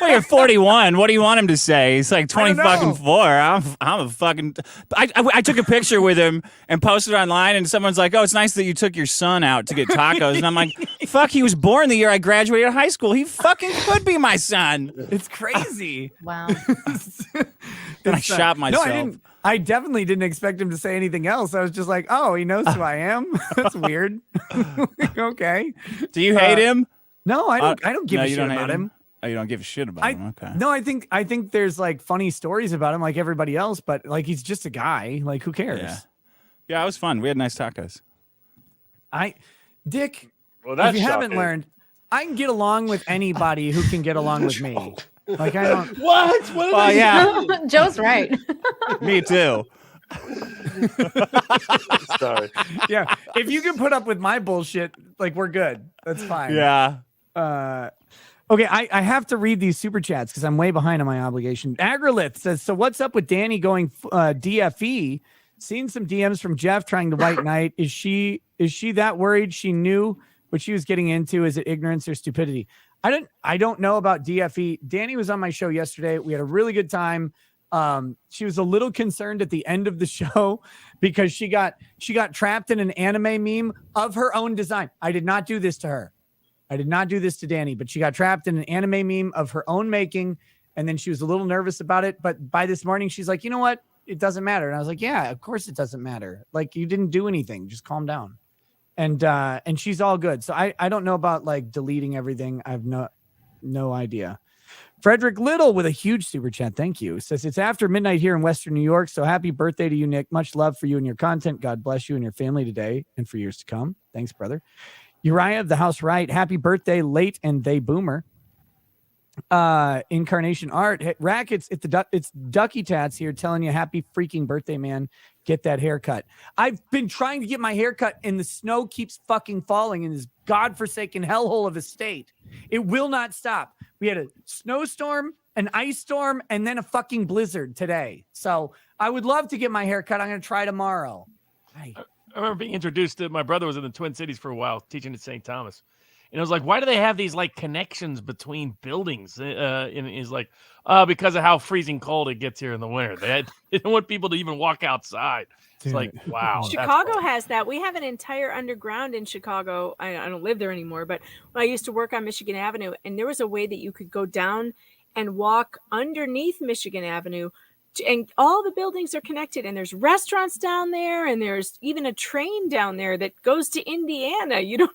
well, you're 41. What do you want him to say? He's like 24. I'm a fucking. I took a picture with him and posted it online, and someone's like, oh, it's nice that you took your son out to get tacos, and I'm like, fuck, he was born the year I graduated high school. He fucking could be my son. It's crazy. Wow. Then I shot myself. No, I definitely didn't expect him to say anything else. I was just like, oh, he knows who I am. That's weird. Okay. Do you hate him? No, I don't give a shit about him. Oh, you don't give a shit about him? Okay. No, I think there's like funny stories about him like everybody else, but like he's just a guy. Like, who cares? Yeah, it was fun. We had nice tacos. Dick, well, that's if you shocking. haven't learned, I can get along with anybody who can get along with me. Like, I don't. What? Well, yeah. Joe's right. Me too. Sorry. Yeah. If you can put up with my bullshit, like, we're good. That's fine. Yeah. Okay, I have to read these super chats because I'm way behind on my obligation. Agrilith says, so what's up with Danny going DFE? Seen some DMs from Jeff trying to white knight. Is she that worried she knew what she was getting into? Is it ignorance or stupidity? I don't know about DFE. Danny was on my show yesterday. We had a really good time. She was a little concerned at the end of the show because she got trapped in an anime meme of her own design. I did not do this to her. I did not do this to Danny, but she got trapped in an anime meme of her own making. And then she was a little nervous about it. But by this morning, she's like, you know what? It doesn't matter. And I was like, yeah, of course it doesn't matter. Like, you didn't do anything. Just calm down. And she's all good. So I don't know about like deleting everything. I have no idea. Frederick Little with a huge super chat. Thank you. Says it's after midnight here in Western New York. So happy birthday to you, Nick. Much love for you and your content. God bless you and your family today and for years to come. Thanks, brother. Uriah of the House Right. Happy birthday, late and they boomer. Incarnation Art. Hey, Rackets, it's Ducky Tats here telling you happy freaking birthday, man. Get that haircut. I've been trying to get my haircut and the snow keeps fucking falling in this godforsaken hellhole of a state. It will not stop. We had a snowstorm, an ice storm, and then a fucking blizzard today. So I would love to get my haircut. I'm going to try tomorrow. I remember being introduced to, my brother was in the Twin Cities for a while teaching at St. Thomas. And it was like, why do they have these like connections between buildings? And he's like, because of how freezing cold it gets here in the winter. They don't want people to even walk outside. It's like, wow. Chicago has that. We have an entire underground in Chicago. I don't live there anymore, but when I used to work on Michigan Avenue, and there was a way that you could go down and walk underneath Michigan Avenue, and all the buildings are connected, and there's restaurants down there, and there's even a train down there that goes to Indiana. You don't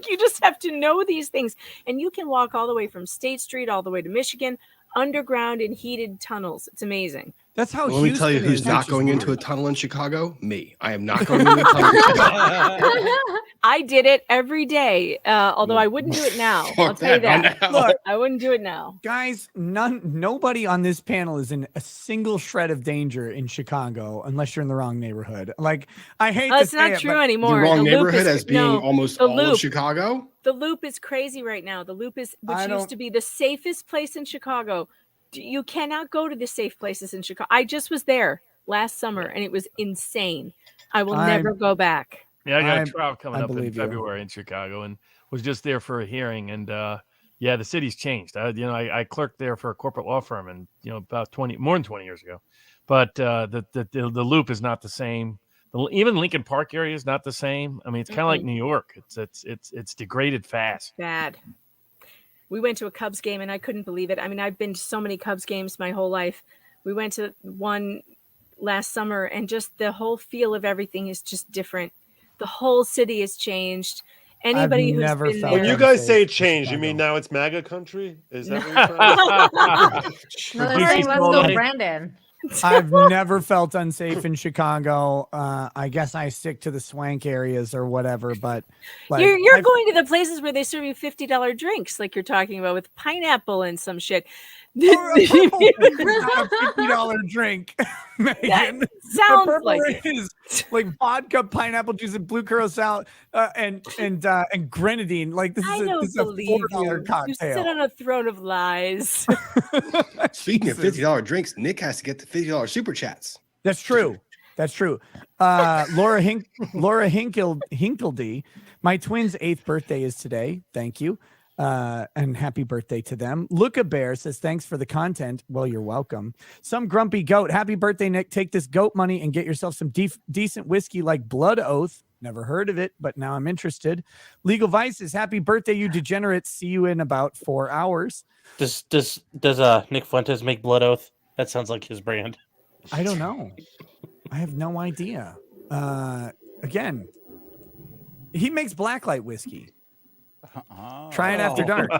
you just have to know these things, and you can walk all the way from State Street all the way to Michigan underground in heated tunnels. It's amazing. That's how Let me tell you Houston who's is, not which is going into a weird. tunnel in Chicago. Me. I am not going into a tunnel in Chicago. I did it every day, although I wouldn't do it now. I'll Fuck tell you that, that. not now. Look, I wouldn't do it now. guys, nobody on this panel is in a single shred of danger in Chicago unless you're in the wrong neighborhood. Like, I hate to It's say not it, true but anymore. The wrong Loop neighborhood is- as being no, almost the all of Loop. Chicago. The Loop is crazy right now. The Loop is, which I used don't- to be the safest place in Chicago. You cannot go to the safe places in Chicago. I just was there last summer, and it was insane. I will never go back. Yeah, I got I- a trial coming I up in believe you. February in Chicago, and was just there for a hearing. And yeah, the city's changed. I clerked there for a corporate law firm, and about more than 20 years ago. But the Loop is not the same. Even Lincoln Park area is not the same. I mean, it's kind of like New York. It's degraded fast. Bad. We went to a Cubs game, and I couldn't believe it. I mean, I've been to so many Cubs games my whole life. We went to one last summer, and just the whole feel of everything is just different. The whole city has changed. Anybody who's never been felt there, When you unsafe guys say in change, you mean Chicago. now it's MAGA country? Is that what you're trying to say? No, they're Reducing saying let's small go, money. Brandon. I've never felt unsafe in Chicago. I guess I stick to the swank areas or whatever, but like, you're I've- going to the places where they serve you $50 drinks, like you're talking about, with pineapple and some shit. Oh, a purple drink is not a $50 drink, Megan. The Sounds purple like drink it. is like vodka, pineapple juice, and blue curacao, and grenadine. Like this I is a, don't this is a believe $4 you. You cocktail. sit on a throne of lies. Speaking of Jesus. $50 drinks, Nick has to get the $50 super chats. That's true. That's true. Laura Hinkledy, my twins' 8th birthday is today. Thank you. And happy birthday to them. Look a Bear says, thanks for the content. Well, you're welcome. Some grumpy goat. Happy birthday, Nick. Take this goat money and get yourself some decent whiskey like Blood Oath. Never heard of it, but now I'm interested. Legal Vices. Happy birthday, you degenerates. See you in about 4 hours. Does Nick Fuentes make Blood Oath? That sounds like his brand. I don't know. I have no idea. Again, he makes blacklight whiskey. Try it after dark.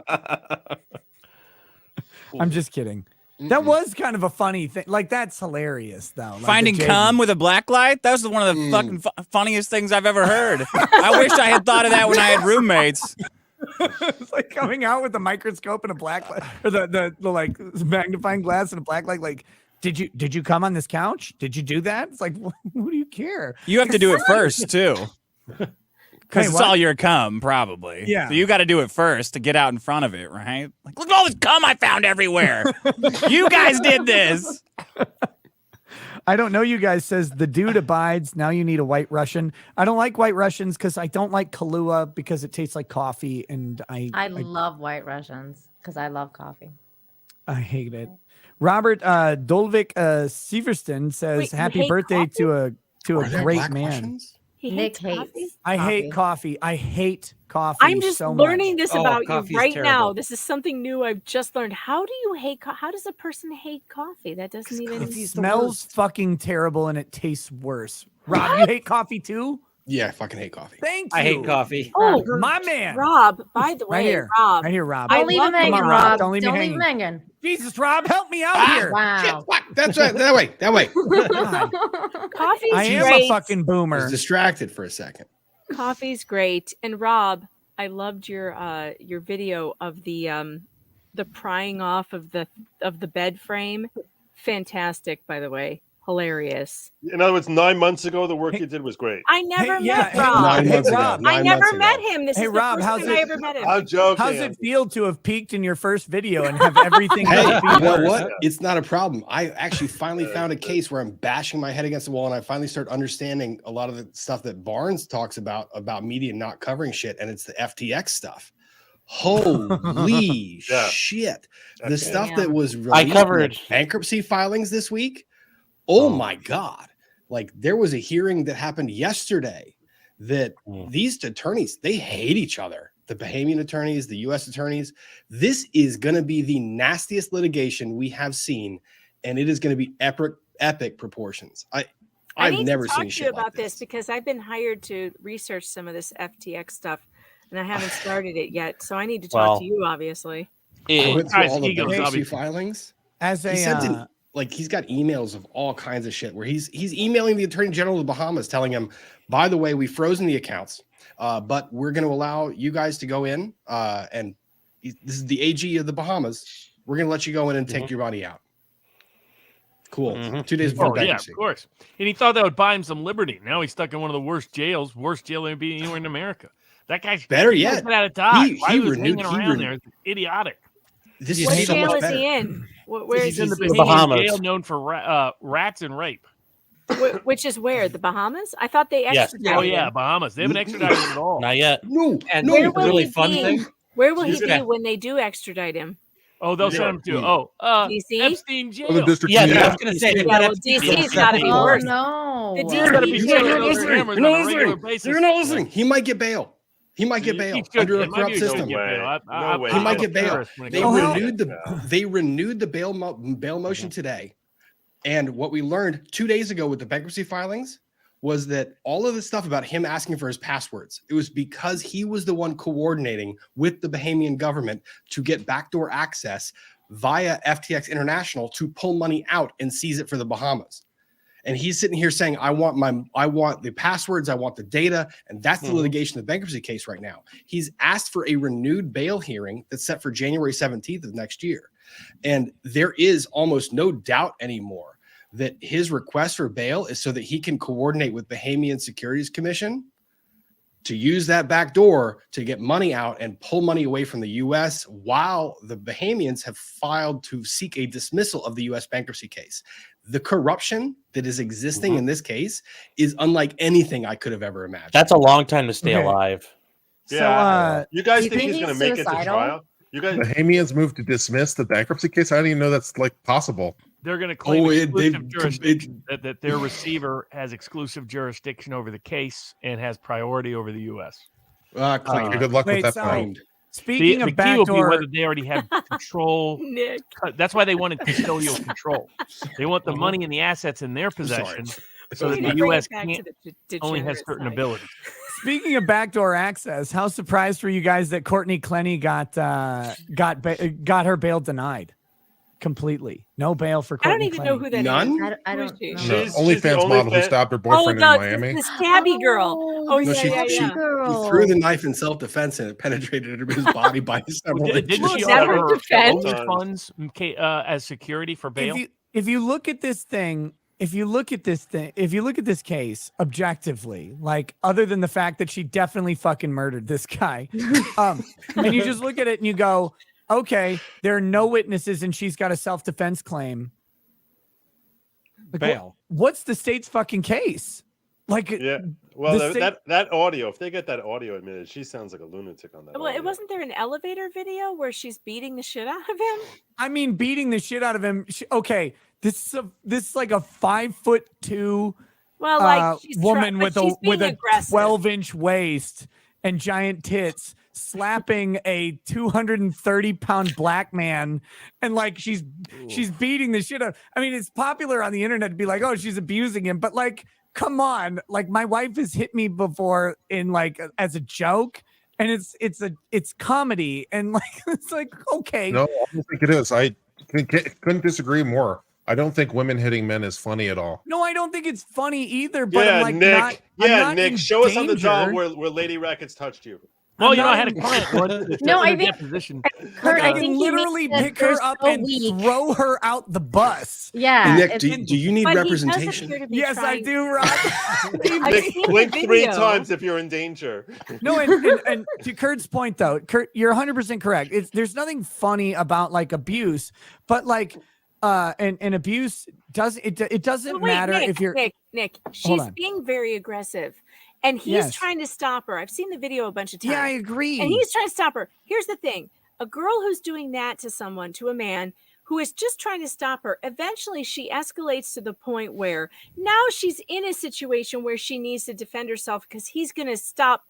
I'm just kidding. That was kind of a funny thing. Like, that's hilarious, though. Like, Finding cum with a black light? That was one of the fucking funniest things I've ever heard. I wish I had thought of that when I had roommates. It's like coming out with a microscope and a black light, or the like magnifying glass and a black light. Like, did you come on this couch? Did you do that? It's like, who do you care? You have to do it first, too. Because it's what? all your cum, probably. Yeah. So you got to do it first to get out in front of it, right? Like, look at all this cum I found everywhere. You guys did this. I don't know you guys, says the dude abides. Now you need a White Russian. I don't like White Russians because I don't like Kahlua because it tastes like coffee, and I love White Russians because I love coffee. I hate it. Robert Dolvik Severston says, Wait, you happy hate birthday to a Are there great black man. Russians? He Nick hates hates. coffee. I hate coffee. I hate coffee. I'm just so learning much. this Oh, about you coffee's right now. terrible. This is something new I've just learned. How do you hate how does a person hate coffee? That doesn't even It smells fucking terrible and it tastes worse. Rob, you What? hate coffee too? Yeah, I fucking hate coffee. Thank you. I hate coffee. Oh, my man. Rob, by the way, Right here. Rob. Right here, Rob. I Don't leave love him hanging, Come on, Rob. Rob. Don't leave me Don't leave hanging. him hanging. Jesus, Rob, help me out here. Wow. What? That's right. That way. That way. God, Coffee's I am great. a fucking I was boomer. distracted for a second. Coffee's great. And Rob, I loved your video of the prying off of the bed frame. Fantastic, by the way. Hilarious. In other words, 9 months ago, the work you did was great. I never yeah, met hey, Rob. 9 months ago. Rob. I 9 never months met ago. him. This Hey, is Rob, the how's first time it- I ever met him. I'm joking. How's it feel to have peaked in your first video and have everything Hey, else be you know worse? what? It's not a problem. I actually finally found a case where I'm bashing my head against the wall, and I finally start understanding a lot of the stuff that Barnes talks about media not covering shit, and it's the FTX stuff. Holy Yeah. shit! The Okay. stuff Damn. that was released in the covered- bankruptcy filings this week. Oh Oh. my god! Like there was a hearing that happened yesterday that these attorneys, they hate each other. The Bahamian attorneys, the U.S. attorneys. This is going to be the nastiest litigation we have seen, and it is going to be epic proportions. I I've need never to talk seen to shit you about like this because I've been hired to research some of this FTX stuff, and I haven't started it yet. So I need to talk Well, to you, obviously. I went through Guys, all the egos, bankruptcy obviously. filings. As He a sent an like he's got emails of all kinds of shit where he's emailing the Attorney General of the Bahamas telling him, by the way, we've frozen the accounts, but we're going to allow you guys to go in and this is the AG of the Bahamas. We're going to let you go in and take your money out. Cool. 2 days before bankruptcy. Yeah, of course. And he thought that would buy him some liberty. Now he's stuck in one of the worst jails, worst jail there be anywhere in America. That guy's better yet. Get out of Dodge. He Why was renewed. hanging around there? It's idiotic. This What is so jail much is better. he in? Where is He's in he? the Bahamas jail known for rats and rape. Which is where? The Bahamas? I thought they Yes. extradited Oh yeah, him. Bahamas. They haven't extradited him at all. Not yet. No. And Where the will really he fun be? thing. Where will he He's be gonna- when they do extradite him? Oh, they'll send him to DC? Epstein jail. the district. Yeah, I was gonna say, Yeah, they've well, got Epstein DC's jail. got to be Oh worse. no. The He's gotta be DC. taking You're not those listening. cameras You're on not a regular listening. basis. You're not listening. He might get bail. He might get He bail should- under a in my corrupt view, he should system. get bail. No way. He might I'm get a bail. terrorist when it They comes to renewed that. the bail motion today, and what we learned 2 days ago with the bankruptcy filings was that all of the stuff about him asking for his passwords, it was because he was the one coordinating with the Bahamian government to get backdoor access via FTX International to pull money out and seize it for the Bahamas. And he's sitting here saying, I want the passwords, I want the data. And that's the litigation of the bankruptcy case right now. He's asked for a renewed bail hearing that's set for January 17th of next year. And there is almost no doubt anymore that his request for bail is so that he can coordinate with Bahamian Securities Commission to use that back door to get money out and pull money away from the U.S. while the Bahamians have filed to seek a dismissal of the U.S. bankruptcy case. The corruption that is existing in this case is unlike anything I could have ever imagined. That's a long time to stay Okay. alive. Yeah. You guys Do you think think he's going to he's make it to suicidal? trial? You guys, Bahamians moved to dismiss the bankruptcy case. I didn't even know that's like possible. They're going to claim exclusive they've- jurisdiction, that their receiver has exclusive jurisdiction over the case and has priority over the U.S. Claimed. Good luck Wait, with that. so- plan. Claimed. Speaking The of key will be backdoor, whether they already have control. Nick. That's why they wanted custodial control. They want the money and the assets in their possession, so We that need the to bring U.S. it back can't to the only has degenerate certain side. abilities. speaking of backdoor access, how surprised were you guys that Courtney Clenny got her bail denied completely? No bail for I don't Courtney even know who that is. None? I Who is don't she? know. No, She's the OnlyFans only model who fan- stabbed her Oh, boyfriend in Miami. the stabby girl. Oh, No, yeah, she, yeah, she, yeah. he threw the knife in self-defense and it penetrated his body by several Didn't inches. she Is that offer her her defense? OnlyFans as security for bail? If you look at this thing, if you look at this case objectively, like other than the fact that she definitely fucking murdered this guy, and you just look at it and you go, okay, there are no witnesses and she's got a self-defense claim. Like, Bail. what's the state's fucking case? Like, Yeah. Well, the state- that audio, if they get that audio admitted, she sounds like a lunatic on that. Well, audio. it wasn't there an elevator video where she's beating the shit out of him? I mean, beating the shit out of him. Okay, this is like a 5'2" Well, like she's woman but with a she's being with a aggressive. 12-inch waist and giant tits slapping a 230-pound black man, and like she's beating the shit out. I mean, it's popular on the internet to be like, oh, she's abusing him, but like, come on, like my wife has hit me before in like as a joke, and it's comedy, and like it's like, okay, No, I don't think it is. I couldn't disagree more. I don't think women hitting men is funny at all. no, I don't think it's funny either. But Yeah, I'm like, Nick. I'm not Nick. in Show us on the job danger. where Lady Rackets touched you. Well, I'm you know, I not had a in- client once. No, I in a think- deposition. Kurt, I I can think literally that pick her they're up so and weak. throw her out the bus. Yeah. Nick, it's- do you need But he does representation? appear to be Yes, I trying- do, Rob. I've Nick, seen the blink 3 video. times if you're in danger. No, and to Kurt's point though, Kurt, you're 100% correct. There's nothing funny about like abuse, but like and abuse doesn't But wait, matter Nick, if you're Nick, she's on. being very aggressive, and he's Yes. trying to stop her. I've seen the video a bunch of times. Yeah, I agree. And he's trying to stop her. Here's the thing: a girl who's doing that to someone, to a man who is just trying to stop her, eventually she escalates to the point where now she's in a situation where she needs to defend herself because he's going to stop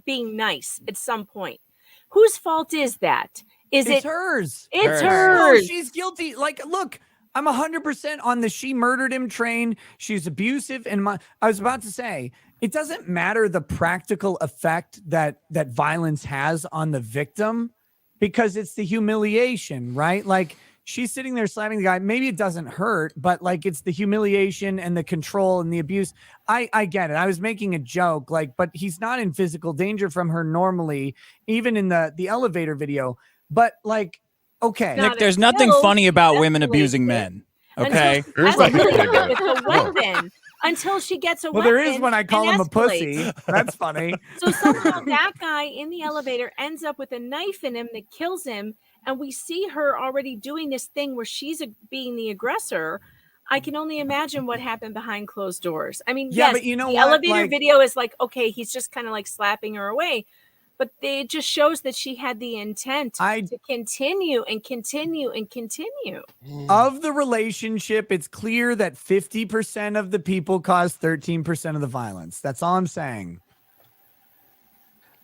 being nice at some point. Whose fault is that? Is it's it hers. It's No, hers. she's guilty. Like, look, I'm 100% on the she murdered him train. She's abusive, and I was about to say, it doesn't matter the practical effect that violence has on the victim, because it's the humiliation, right? Like, she's sitting there slapping the guy. Maybe it doesn't hurt, but like it's the humiliation and the control and the abuse. I get it. I was making a joke, like, but he's not in physical danger from her normally, even in the elevator video. But like, okay, Nick, there's nothing funny about women abusing men. Okay, Until she gets a well, weapon. there is when I call him a pussy. escalates. That's funny. So somehow that guy in the elevator ends up with a knife in him that kills him, and we see her already doing this thing where she's being the aggressor. I can only imagine what happened behind closed doors. I mean, Yeah, yes, but you know the what? elevator Like- video is like, okay, he's just kind of like slapping her away. But it just shows that she had the intent to continue and continue and continue. Of the relationship, it's clear that 50% of the people cause 13% of the violence. That's all I'm saying.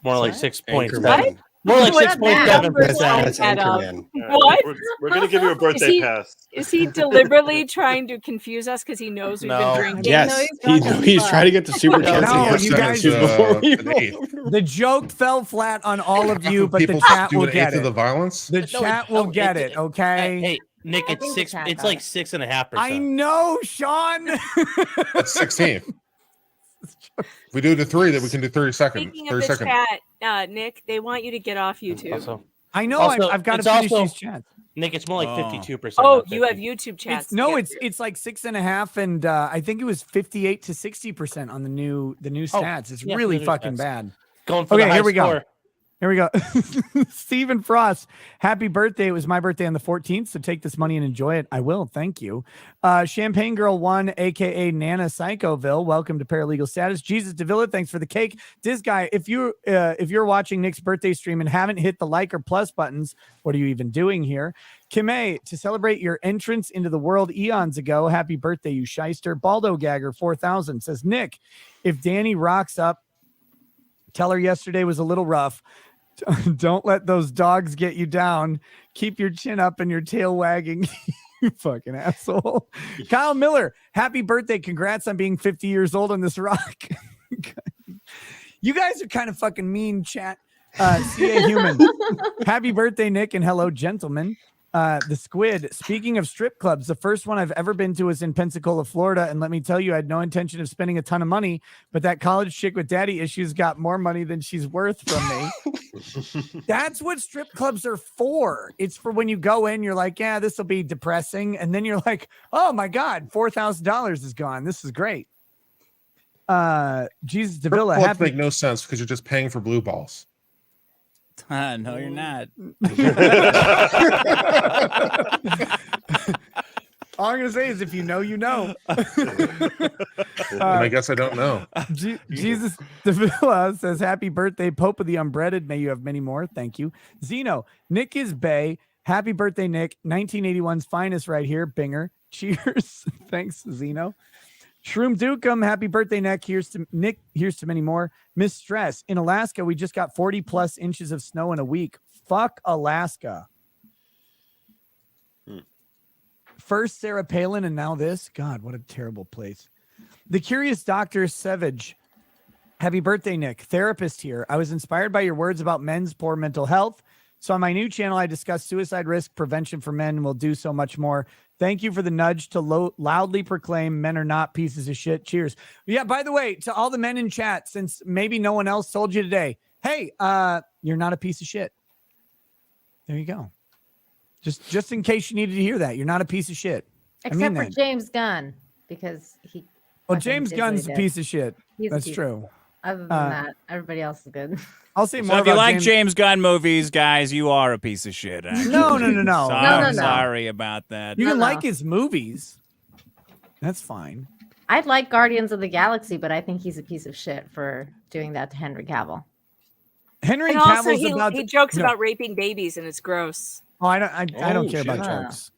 More like 6 points. Anchorman. More like What 6.7%. That's Add up. Anchorman. What? We're gonna give you a birthday pass. Is he deliberately trying to confuse us because he knows we've No. been drinking? Yes, he's trying to get the super chats. No, he you has guys- before we an eighth. The joke fell flat on all of you, but the People chat do will an get eighth of it. the violence. The chat will get it, okay? Hey, Nick, I it's think the six. chat It's got like it. 6.5%. I know, Sean. That's 16. If we do the 3, then we can do 30 seconds. Speaking 30 of the seconds. chat, Nick, they want you to get off YouTube. Also, I know. Also, I've got to it's finish also- these chats. Nick, it's more like Oh. 52%. Oh, not you have 50. YouTube chats. It's, no, to get through. it's like 6.5, and I think it was 58 to 60% on the new stats. It's yeah, really the new fucking stats. bad. Going for Okay, the high here we go. score. Here we go. Stephen Frost, happy birthday. It was my birthday on the 14th, so take this money and enjoy it. I will. Thank you. Champagne Girl 1, a.k.a. Nana Psychoville, welcome to Paralegal Status. Jesus Davila, thanks for the cake. Diz Guy, if you're watching Nick's birthday stream and haven't hit the like or plus buttons, what are you even doing here? Kime, to celebrate your entrance into the world eons ago, happy birthday, you shyster. Baldo Gagger 4000 says, Nick, if Danny rocks up, tell her yesterday was a little rough. Don't let those dogs get you down. Keep your chin up and your tail wagging. You fucking asshole. Kyle Miller, happy birthday. Congrats on being 50 years old on this rock. You guys are kind of fucking mean, chat. CA Human. Happy birthday, Nick, and hello, gentlemen. The Squid. Speaking of strip clubs, the first one I've ever been to was in Pensacola, Florida. And let me tell you, I had no intention of spending a ton of money, but that college chick with daddy issues got more money than she's worth from me. That's what strip clubs are for. It's for when you go in, you're like, yeah, this will be depressing. And then you're like, oh my God, $4,000 is gone. This is great. Jesus Davila. Clubs Happy make no sense because you're just paying for blue balls. No, you're not. All I'm gonna say is, if you know, you know. And I guess I don't know. Jesus Davila says, "Happy birthday, Pope of the Unbreaded. May you have many more." Thank you, Zeno. Nick is Bay. Happy birthday, Nick. 1981's finest, right here. Binger. Cheers. Thanks, Zeno. Shroom Dukem, happy birthday, Nick. Here's to Nick. Here's to many more. Miss Stress. In Alaska, we just got 40 plus inches of snow in a week. Fuck Alaska. First Sarah Palin and now this. God, what a terrible place. The Curious Doctor Savage. Happy birthday, Nick. Therapist here. I was inspired by your words about men's poor mental health. So on my new channel, I discuss suicide risk prevention for men and will do so much more. Thank you for the nudge to loudly proclaim men are not pieces of shit. Cheers. Yeah, by the way, to all the men in chat, since maybe no one else told you today, hey, you're not a piece of shit. There you go. Just in case you needed to hear that, you're not a piece of shit. Except for James Gunn, because he. Well, James Gunn's a piece of shit. That's true. Other than that, everybody else is good. I'll say So more if you about like James Gunn movies, guys, you are a piece of shit. Actually. No. Sorry about that. You can like his movies. That's fine. I'd like Guardians of the Galaxy, but I think he's a piece of shit for doing that to Henry Cavill. Henry And also, Cavill's he jokes about raping babies, and it's gross. Oh, I don't care about jokes.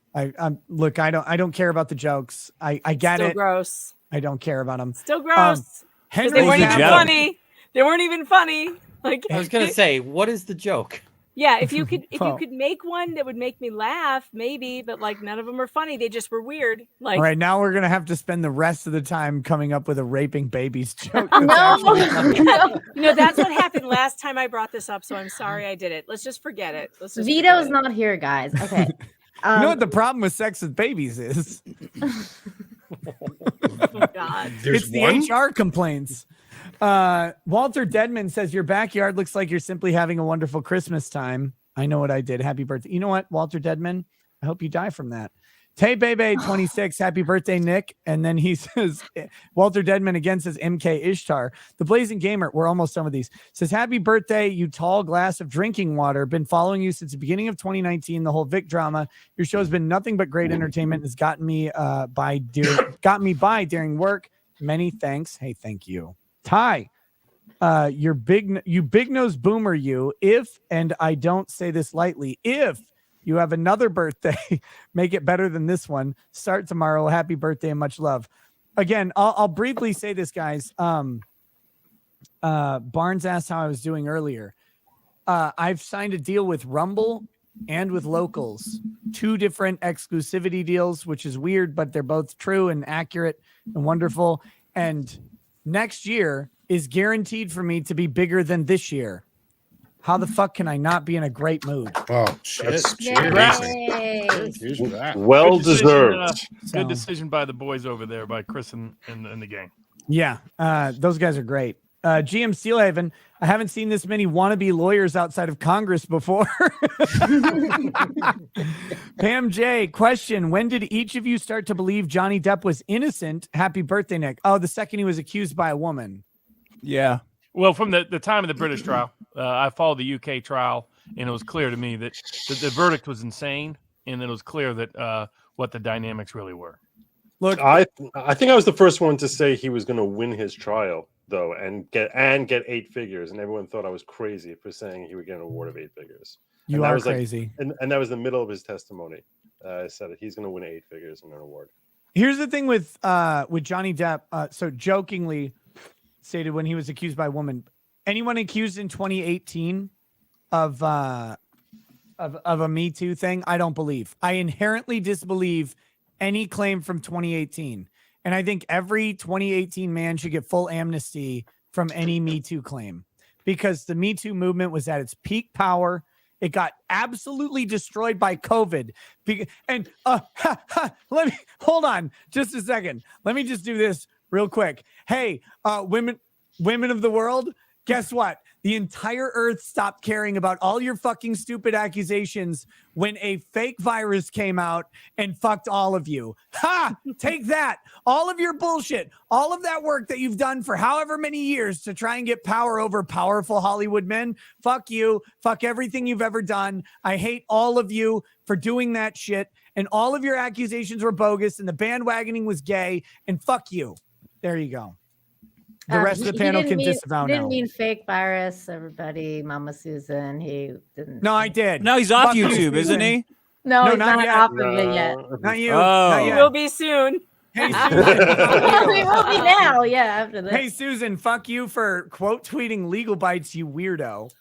Look, I don't care about the jokes. I get Still it. Gross. I don't care about them. Still gross. 'Cause Henry they weren't even Cavill. funny. They weren't even funny. Like I was gonna say, what is the joke? Yeah, if you could Well- make one that would make me laugh, maybe, but like none of them are funny. They just were weird. Like All right, now we're gonna have to spend the rest of the time coming up with a raping babies joke. No. you know, that's what happened last time I brought this up, so I'm sorry I did it. Let's just forget it. Let's just Vito's forget it. not here, guys. Okay. You know what the problem with sex with babies is? God. There's It's the one? HR complaints. Walter Deadman says your backyard looks like you're simply having a wonderful Christmas time. I know what I did. Happy birthday. You know what, Walter Deadman? I hope you die from that. Tay Bebe 26, happy birthday, Nick. And then he says, Walter Deadman again says MK Ishtar. The Blazing Gamer, we're almost done with these, says, happy birthday, you tall glass of drinking water. Been following you since the beginning of 2019, the whole Vic drama. Your show's been nothing but great entertainment. Has gotten me by during work. Many thanks. Hey, thank you. Ty, you big nose boomer, you. If, and I don't say this lightly, if you have another birthday, make it better than this one. Start tomorrow. Happy birthday and much love. Again, I'll briefly say this, guys. Barnes asked how I was doing earlier. I've signed a deal with Rumble and with Locals, 2 different exclusivity deals, which is weird, but they're both true and accurate and wonderful. And next year is guaranteed for me to be bigger than this year. How the fuck can I not be in a great mood? Oh, shit. Yay. Cheers for that. Well Good decision, deserved. Good decision by the boys over there, by Chris and the gang. Yeah, those guys are great. GM Steelhaven, I haven't seen this many wannabe lawyers outside of Congress before. Pam J, question, when did each of you start to believe Johnny Depp was innocent? Happy birthday, Nick. Oh, the second he was accused by a woman. Yeah. Well, from the time of the British trial, I followed the UK trial, and it was clear to me that the verdict was insane, and it was clear that what the dynamics really were. Look, I think I was the first one to say he was going to win his trial, though, and get 8 figures, and everyone thought I was crazy for saying he would get an award of 8 figures. you are crazy. And that was the middle of his testimony. I said it. He's going to win 8 figures and an award. Here's the thing with Johnny Depp. So jokingly stated when he was accused by a woman, anyone accused in 2018 of a Me Too thing, I don't believe. I inherently disbelieve any claim from 2018. And I think every 2018 man should get full amnesty from any Me Too claim, because the Me Too movement was at its peak power. It got absolutely destroyed by COVID. And let me hold on just a second. Let me just do this real quick. Hey, women of the world, guess what? The entire earth stopped caring about all your fucking stupid accusations when a fake virus came out and fucked all of you. Ha! Take that. All of your bullshit, all of that work that you've done for however many years to try and get power over powerful Hollywood men. Fuck you. Fuck everything you've ever done. I hate all of you for doing that shit. And all of your accusations were bogus and the bandwagoning was gay. And fuck you. There you go. The rest of the panel can disavow now. He didn't mean fake virus, everybody. Mama Susan, he didn't. No, I did. No, he's off Fuck you, YouTube, isn't he? No, he's not not yet. off of it yet. Not you. Oh. Not He yet. will be soon. Hey, Well, Susan. he will be now. Yeah, after this. Hey, Susan, fuck you for quote tweeting legal bites, you weirdo.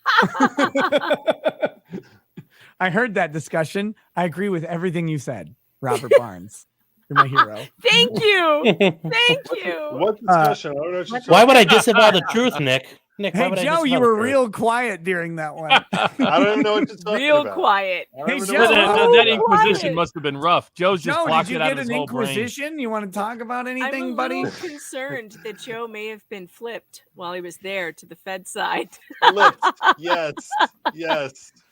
I heard that discussion. I agree with everything you said, Robert Barnes. You're my hero. Thank you. Thank you. What discussion? I don't know what you're Why would I talking disavow the truth, Nick? Nick, why Hey, would I Joe, disavow you the were truth? real quiet during that one. I don't even know what you're talking Real about. quiet. I don't Hey, even Joe, know what That, you're that, talking that about. inquisition must have been rough. Joe's just Joe, blocked did you it out get of his an whole brain. inquisition? You want to talk about I'm anything, a buddy? little concerned that Joe may have been flipped while he was there to the Fed side. Flipped. Yes.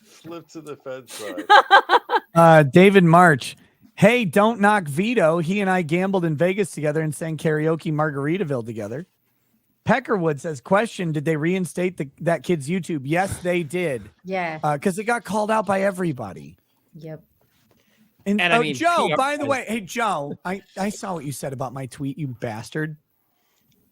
Flipped to the Fed side. David March. Hey, don't knock Vito. He and I gambled in Vegas together and sang karaoke Margaritaville together. Peckerwood says, question, did they reinstate that kid's YouTube? Yes, they did. Yeah. Because it got called out by everybody. Yep. And I mean, Joe, PR by the way, hey, Joe, I saw what you said about my tweet, you bastard.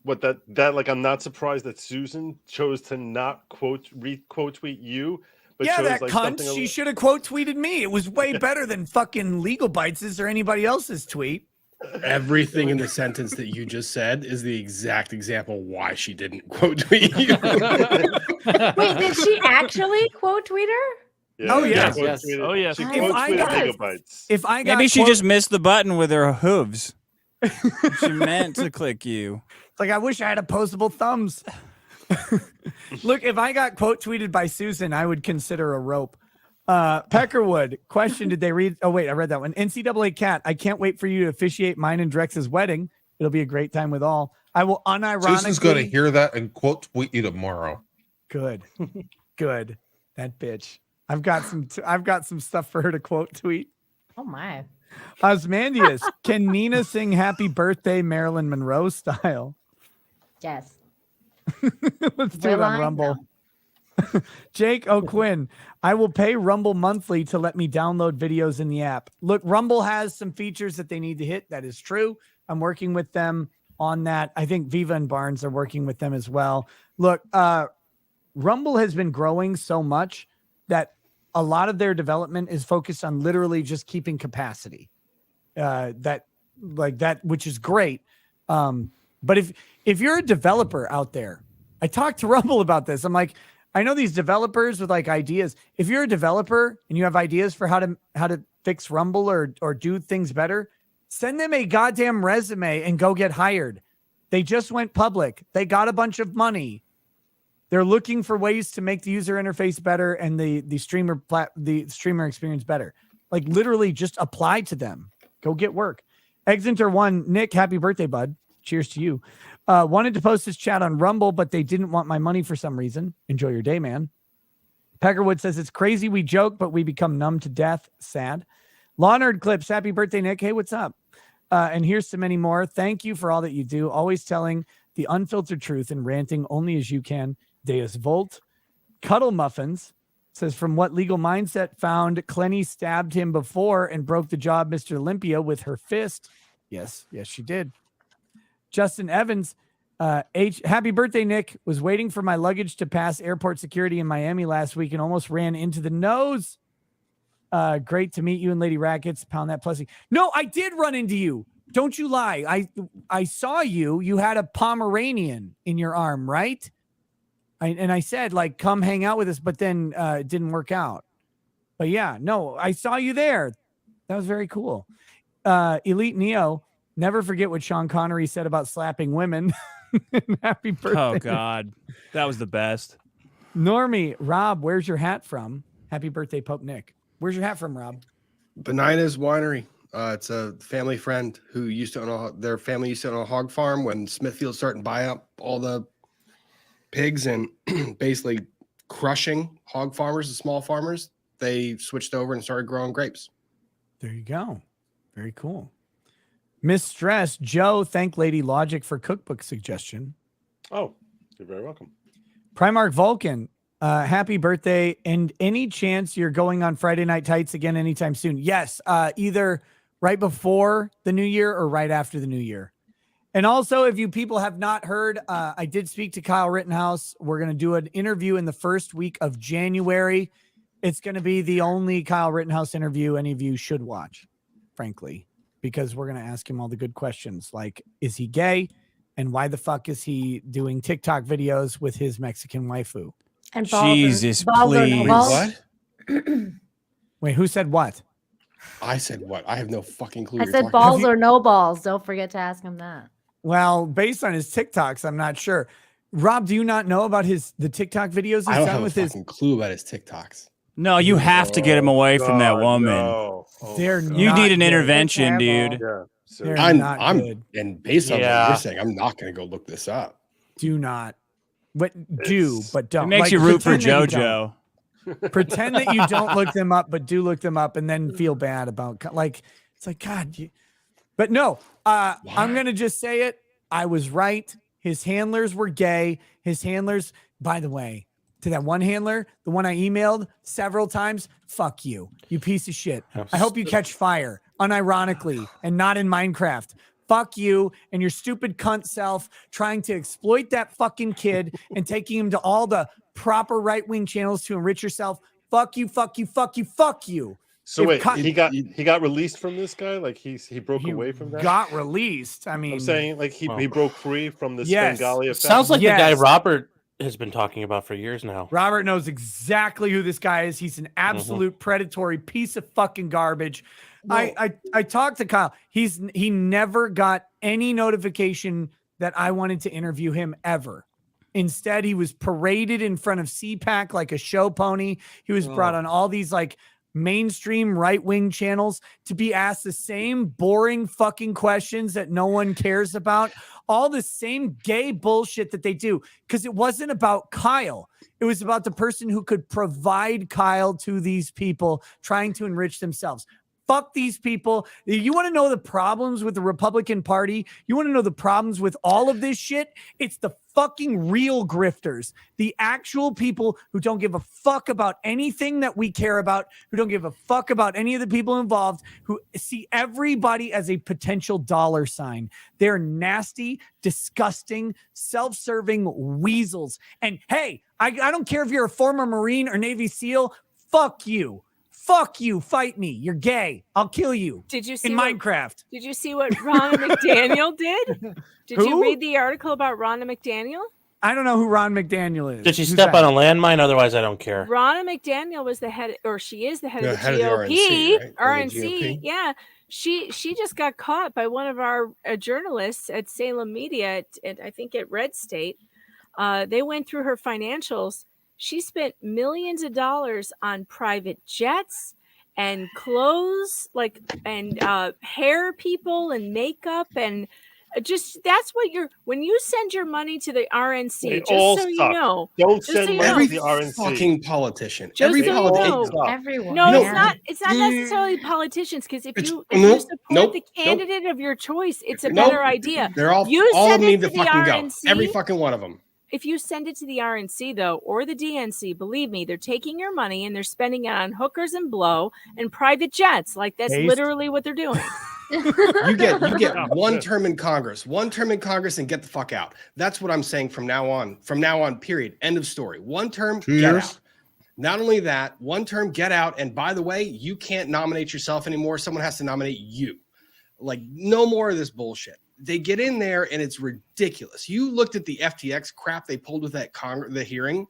What that like? I'm not surprised that Susan chose to not quote tweet you. But Yeah, chose, that like, cunt. something She should have quote tweeted me. It was way better than fucking Legal Bites or anybody else's tweet. Everything in the sentence that you just said is the exact example why she didn't quote tweet you. Wait, did she actually quote tweet her? Yeah, Oh, yeah. she Yes. quote-tweeted- Oh, yes. She If quote I tweeted got- Legal Bites. If I got Maybe she quote- just missed the button with her hooves. She meant to click you. like, I wish I had opposable thumbs. Look, if I got quote tweeted by Susan, I would consider a rope. Peckerwood question: did they read? Oh wait, I read that one. NCAA Cat. I can't wait for you to officiate mine and Drex's wedding. It'll be a great time with all. I will unironically. Susan's going to hear that and quote tweet you tomorrow. Good, good. That bitch. I've got some stuff for her to quote tweet. Oh my. Osmandius, can Nina sing "Happy Birthday" Marilyn Monroe style? Yes. Let's do it on Rumble. No. Jake O'Quinn, I will pay Rumble monthly to let me download videos in the app. Look, Rumble has some features that they need to hit. That is true. I'm working with them on that. I think Viva and Barnes are working with them as well. Look, Rumble has been growing so much that a lot of their development is focused on literally just keeping capacity. That which is great. But if you're a developer out there, I talked to Rumble about this. I'm like, I know these developers with like ideas. If you're a developer and you have ideas for how to fix Rumble or do things better, send them a goddamn resume and go get hired. They just went public. They got a bunch of money. They're looking for ways to make the user interface better and the streamer experience better. Like literally just apply to them. Go get work. Exenter 1, Nick, happy birthday, bud. Cheers to you. Wanted to post this chat on Rumble, but they didn't want my money for some reason. Enjoy your day, man. Peckerwood says, it's crazy we joke, but we become numb to death. Sad. Law Nerd Clips, happy birthday, Nick. Hey, what's up? And here's to many more. Thank you for all that you do. Always telling the unfiltered truth and ranting only as you can. Deus Volt. Cuddle Muffins says, from what legal mindset found, Clenny stabbed him before and broke the jaw of Mr. Olympia with her fist. Yes, she did. Justin Evans, happy birthday, Nick. Was waiting for my luggage to pass airport security in Miami last week and almost ran into the nose. Great to meet you and Lady Rackets. Pound that plussy. No, I did run into you. Don't you lie. I saw you. You had a Pomeranian in your arm, right? And I said, like, come hang out with us, but then it didn't work out. But yeah, no, I saw you there. That was very cool. Elite Neo, never forget what Sean Connery said about slapping women. Happy birthday. Oh, God. That was the best. Normie, Rob, where's your hat from? Happy birthday, Pope Nick. Where's your hat from, Rob? Benina's Winery. It's a family friend who used to own their family used to own a hog farm when Smithfield started to buy up all the pigs and basically crushing hog farmers and small farmers. They switched over and started growing grapes. There you go. Very cool. Miss Stress, Joe, thank Lady Logic for cookbook suggestion. Oh, you're very welcome. Primark Vulcan, happy birthday. And any chance you're going on Friday Night Tights again anytime soon? Yes, either right before the new year or right after the new year. And also, if you people have not heard, I did speak to Kyle Rittenhouse. We're going to do an interview in the first week of January. It's going to be the only Kyle Rittenhouse interview any of you should watch, frankly, because we're going to ask him all the good questions like, is he gay? And why the fuck is he doing TikTok videos with his Mexican waifu? And Jesus, please. What? Wait, who said what? I said what? I have no fucking clue. I what said you're talking balls or no balls. Don't forget to ask him that. Well, based on his TikToks, I'm not sure. Rob, do you not know about the TikTok videos he's I don't done have with a his? fucking clue about his TikToks. No, you have to get him away from that woman. No. They're God. You not need an good. intervention, They're dude. Yeah. They're seriously. not I'm good. and based on what Yeah. you're saying, I'm not going to go look this up. Do not. But It's- don't. It makes Like, you root for pretend that you don't. JoJo. Pretend that you don't look them up, but do look them up, and then feel bad about like it's like God. But no, I'm gonna just say it. I was right. His handlers were gay. His handlers, by the way, to that one handler, the one I emailed several times, fuck you, you piece of shit. I hope you catch fire, unironically, and not in Minecraft. Fuck you and your stupid cunt self trying to exploit that fucking kid and taking him to all the proper right-wing channels to enrich yourself. Fuck you, fuck you, fuck you, fuck you. So If wait, he got released from this guy? Like he broke He away from that? got released. I mean, I'm saying like he broke free from this Yes. Bengali effect. Sounds like Yes. the guy Robert has been talking about for years now. Robert knows exactly who this guy is. He's an absolute predatory piece of fucking garbage. I talked to Kyle. He never got any notification that I wanted to interview him ever. Instead, he was paraded in front of CPAC like a show pony. He was brought on all these like mainstream right-wing channels to be asked the same boring fucking questions that no one cares about. All the same gay bullshit that they do. Because it wasn't about Kyle. It was about the person who could provide Kyle to these people trying to enrich themselves. Fuck these people. You want to know the problems with the Republican Party? You want to know the problems with all of this shit? It's the fucking real grifters, the actual people who don't give a fuck about anything that we care about, who don't give a fuck about any of the people involved, who see everybody as a potential dollar sign. They're nasty, disgusting, self-serving weasels. And hey, I don't care if you're a former Marine or Navy SEAL. Fuck you. Fuck you. Fight me. You're gay. I'll kill you. Did you see in Minecraft? Did you see what Ronna McDaniel did? Did you Who? read the article about Ronna McDaniel? I don't know who Ron McDaniel is. Did she Who's step that? on a landmine? Otherwise, I don't care. Ronna McDaniel was the head, or she is the head of the head of the GOP. RNC, right? Or the RNC, GOP. yeah. She just got caught by one of our journalists at Salem Media, at I think at Red State. They went through her financials. She spent millions of dollars on private jets and clothes, like, and hair people and makeup, and just that's what when you send your money to the RNC, They just all so you suck. know. Don't just send so you money know. Every to the RNC. fucking politician. Just Every so you politician. know. Everyone. No, man. it's not necessarily politicians, because if you Nope, support nope, the candidate of your choice, it's a Nope. better idea. They're all You of send them it need to to the fucking go. RNC. Every fucking one of them. If you send it to the RNC, though, or the DNC, believe me, they're taking your money and they're spending it on hookers and blow and private jets. Like, that's Taste. literally what they're doing. You get one term in Congress, and get the fuck out. That's what I'm saying from now on. From now on, period. End of story. One term, 2 get years? out. Not only that, one term, get out. And by the way, you can't nominate yourself anymore. Someone has to nominate you. Like, no more of this bullshit. They get in there and it's ridiculous. You looked at the FTX crap they pulled with that the hearing.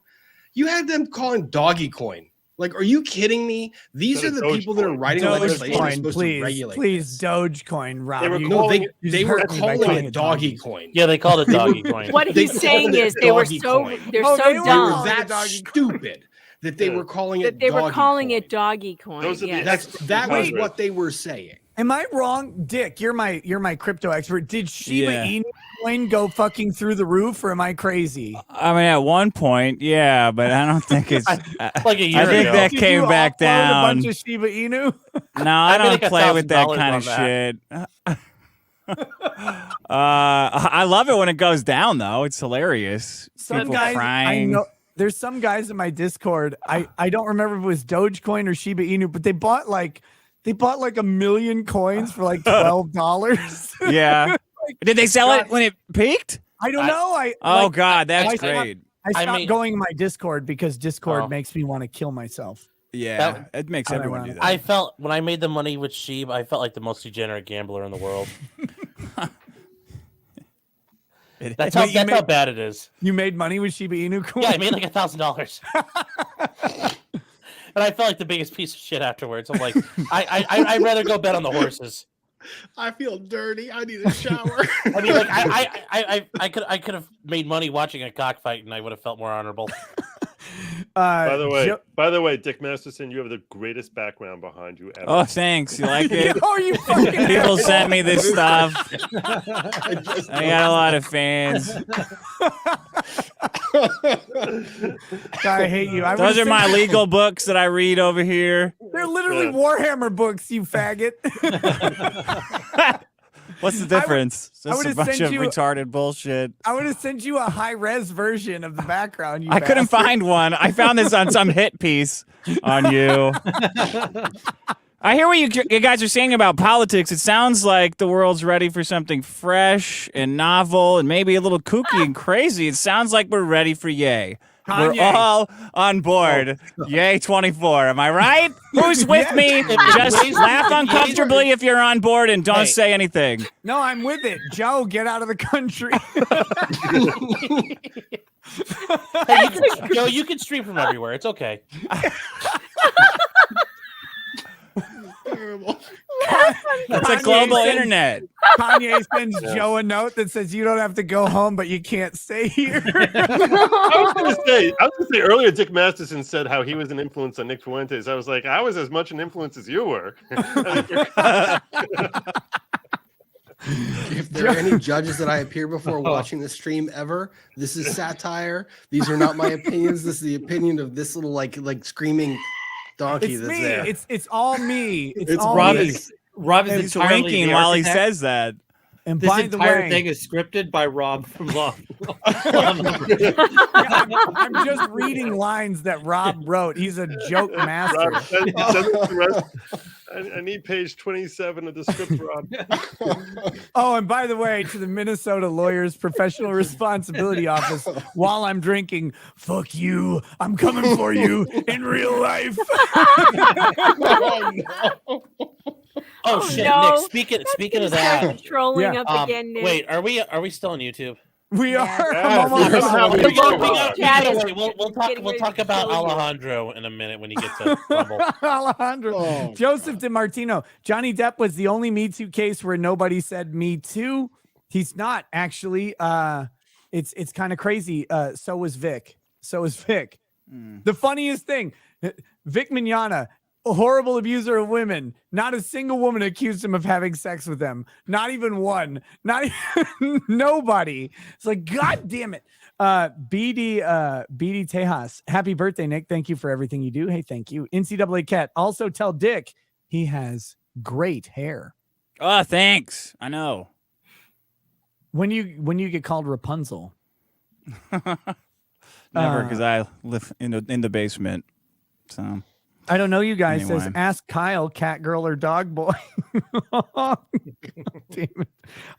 You had them calling doggy coin. Like, are you kidding me? These are the people that are writing legislation that's supposed to regulate. Please, Dogecoin, Rob. They were You- calling They you were hurt me by calling it it doggy coin. Yeah, they called it doggy coin. What They he's saying called it is they were doggy so coin. they're Oh, so they were They were dumb calling it that doggy stupid that they were calling it that they were doggy calling coin. it doggy coin. Those are the Yes. That was Wait. what they were saying. Am I wrong, Dick? You're my crypto expert. Did Shiba Yeah. Inu coin go fucking through the roof, or am I crazy? I mean, at one point, yeah, but I don't think it's. Like a year I think ago. that Did came you back offload a bunch down. of Shiba Inu? No, I don't make play with that $1,000 kind on of that. shit. I love it when it goes down, though. It's hilarious. Some People guys, I crying. know. There's some guys in my Discord. I don't remember if it was Dogecoin or Shiba Inu, but they bought like $1 million coins for like $12. Yeah. Did they sell it when it peaked? I don't know. Oh God, that's I stopped- great. I I stopped mean- going in my Discord because Discord Oh. makes me want to kill myself. Yeah, it makes everyone do that. I felt when I made the money with Sheeb, I felt like the most degenerate gambler in the world. That's how bad it is. You made money with Shiba Inu coins? Yeah, I made like $1,000. And I felt like the biggest piece of shit afterwards. I'm like, I'd rather go bet on the horses. I feel dirty. I need a shower. I mean, like, I could have made money watching a cockfight, and I would have felt more honorable. By the way, Dick Masterson, you have the greatest background behind you ever. Oh, thanks. You like it? Oh, you fucking People sent me this stuff. I got a lot of fans. I hate you. Those are my legal books that I read over here. They're literally Warhammer books, you faggot. What's the difference? I Just a would've bunch sent of you- retarded bullshit. I would have sent you a high-res version of the background. You I couldn't bastard. find one. I found this on some hit piece on you. I hear what you guys are saying about politics. It sounds like the world's ready for something fresh and novel and maybe a little kooky and crazy. It sounds like we're ready for Yay. We're Kanye. all on board. Yay 24. Am I right? Who's with me? Just laugh uncomfortably if you're on board and don't say anything. No, I'm with it. Joe, get out of the country. Hey, Joe, you can stream from everywhere. It's okay. Terrible. It's a global internet. Kanye sends Joe a note that says you don't have to go home, but you can't stay here. I was gonna say earlier, Dick Masterson said how he was an influence on Nick Fuentes. I was like, I was as much an influence as you were. If there are any judges that I appear before watching this stream ever, this is satire. These are not my opinions. This is the opinion of this little like screaming donkey It's that's me. there. It's all me. It's all Rob me. Rob is He's entirely winking the while he architect. says that. And This by the entire way, thing is scripted by Rob from Law. I'm just reading lines that Rob wrote. He's a joke master. Rob, send the rest. I need page 27 of the script, Rob. Oh, and by the way, to the Minnesota Lawyers Professional Responsibility Office, while I'm drinking, fuck you. I'm coming for you in real life. Oh shit, no. Nick. Speaking of that, trolling Yeah. up again, Nick. wait, are we still on YouTube? We Yeah. are. Yeah, I'm almost we're done. having We a show, gotta- Rob. we gotta Chat is wait. We'll talk. getting We'll ready talk to about kill you. Alejandro in a minute when he gets to Rumble. Alejandro. Oh, Joseph DiMartino. Johnny Depp was the only Me Too case where nobody said Me Too. He's not actually. It's kind of crazy. So was Vic. The funniest thing, Vic Mignogna, a horrible abuser of women. Not a single woman accused him of having sex with them. Not even one. Not even nobody. It's like, God damn it. BD Tejas. Happy birthday, Nick. Thank you for everything you do. Hey, thank you. NCAA Cat. Also tell Dick he has great hair. Oh, thanks. I know. When you get called Rapunzel. Never, because I live in the basement. So I don't know you guys. Says Anyway. ask Kyle, cat girl or dog boy. Damn it.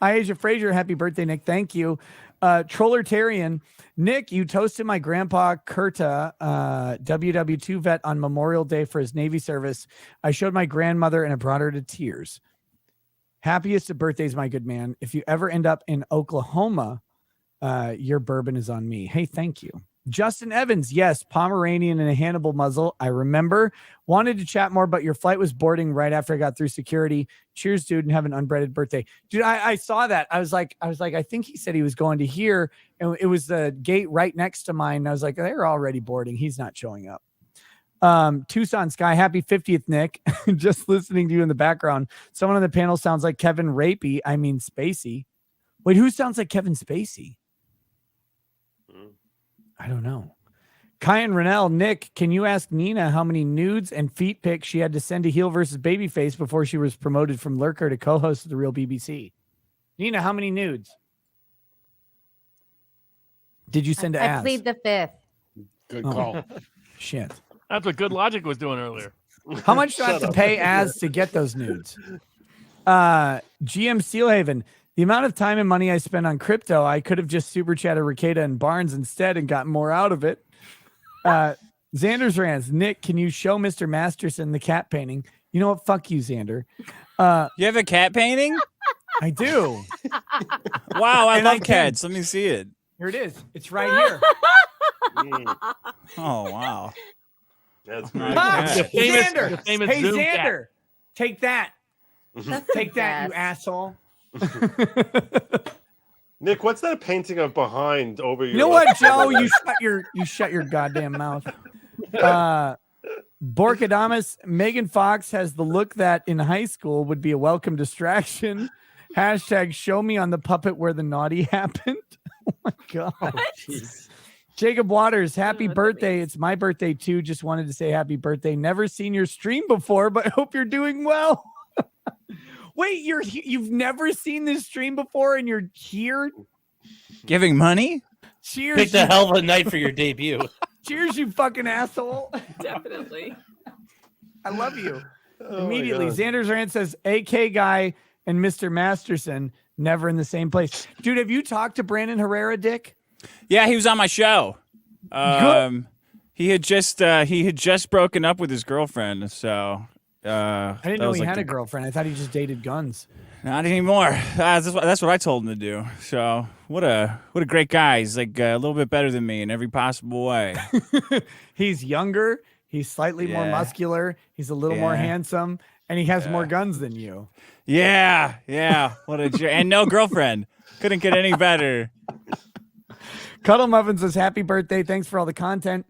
Aisha Frazier, happy birthday, Nick. Thank you. Trollertarian, Nick, you toasted my grandpa Kurta, WW2 vet on Memorial Day for his Navy service. I showed my grandmother and I brought her to tears. Happiest of birthdays, my good man. If you ever end up in Oklahoma, your bourbon is on me. Hey, thank you. Justin Evans, yes, Pomeranian and a Hannibal muzzle. I remember. Wanted to chat more, but your flight was boarding right after I got through security. Cheers, dude, and have an unbreaded birthday. Dude, I saw that. I was like, I think he said he was going to here, and it was the gate right next to mine. And I was like, they're already boarding. He's not showing up. Tucson Sky, happy 50th, Nick. Just listening to you in the background. Someone on the panel sounds like Kevin Spacey. Wait, who sounds like Kevin Spacey? I don't know. Kyan Rennell, Nick, can you ask Nina how many nudes and feet pics she had to send to Heel versus Babyface before she was promoted from lurker to co-host of The Real BBC? Nina, how many nudes did you send to I ask? plead the fifth. good call. Shit. That's what Good Logic was doing earlier. How much do I have to pay Az to get those nudes? GM Steelhaven, the amount of time and money I spend on crypto, I could have just super chatted Ricada and Barnes instead and gotten more out of it. Xander's Rants, Nick, can you show Mr. Masterson the cat painting? You know what? Fuck you, Xander. you have a cat painting? I do. Wow, I And I love can. cats. Let me see it. Here it is. It's right here. Oh wow. That's My great. Ah, The famous- Xander. the famous Hey, Zoom Xander. cat. Take that. That's Take the that, you best. asshole. Nick, what's that painting of behind over your? You know what, Joe? You shut your goddamn mouth. Borkadamus, Megan Fox has the look that in high school would be a welcome distraction. Hashtag show me on the puppet where the naughty happened. Oh my god. Jacob Waters, happy that birthday. means. It's my birthday too. Just wanted to say happy birthday. Never seen your stream before, but hope you're doing well. Wait, you've never seen this stream before and you're here? Giving money? Cheers. Picked you- a hell of a night for your debut. Cheers, you fucking asshole. Definitely. I love you. Oh my Immediately, God. Xander's Rant says AK guy and Mr. Masterson never in the same place. Dude, have you talked to Brandon Herrera, Dick? Yeah, he was on my show. He had just broken up with his girlfriend, so I didn't know he had a girlfriend. I thought he just dated guns. Not anymore. That's what I told him to do. So what a great guy. He's like a little bit better than me in every possible way. He's younger. He's slightly more Yeah. muscular. He's a little more Yeah. handsome. And he has more guns than you. Yeah. What a and no girlfriend. Couldn't get any better. Cuddle Muffin says, happy birthday. Thanks for all the content.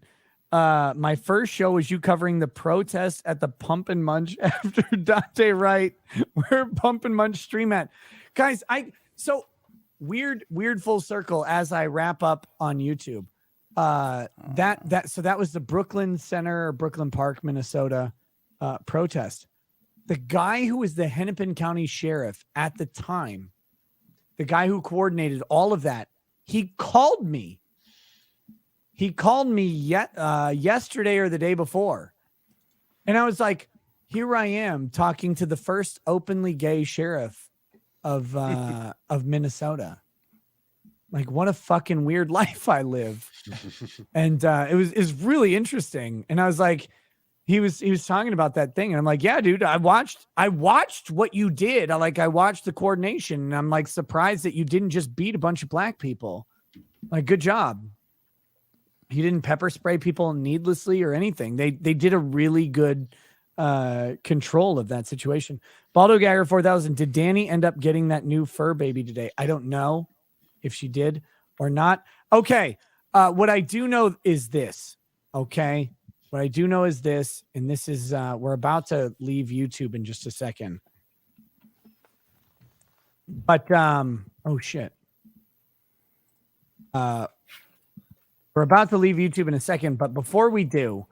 My first show was you covering the protest at the Pump and Munch after Dante Wright. Where Pump and Munch stream at? Guys, so weird full circle as I wrap up on YouTube. That was the Brooklyn Center or Brooklyn Park, Minnesota protest. The guy who was the Hennepin County sheriff at the time, the guy who coordinated all of that, he called me. He called me yesterday or the day before. And I was like, here I am talking to the first openly gay sheriff of Minnesota. Like, what a fucking weird life I live. And it was really interesting. And I was like, he was talking about that thing. And I'm like, yeah, dude, I watched what you did. I watched the coordination, and I'm like surprised that you didn't just beat a bunch of black people. Like, good job. He didn't pepper spray people needlessly or anything. They did a really good control of that situation. Baldo Gagger 4000. Did Danny end up getting that new fur baby today? I don't know if she did or not. Okay. What I do know is this. Okay. What I do know is this, and this is we're about to leave YouTube in just a second. But oh shit. We're about to leave YouTube in a second, but before we do,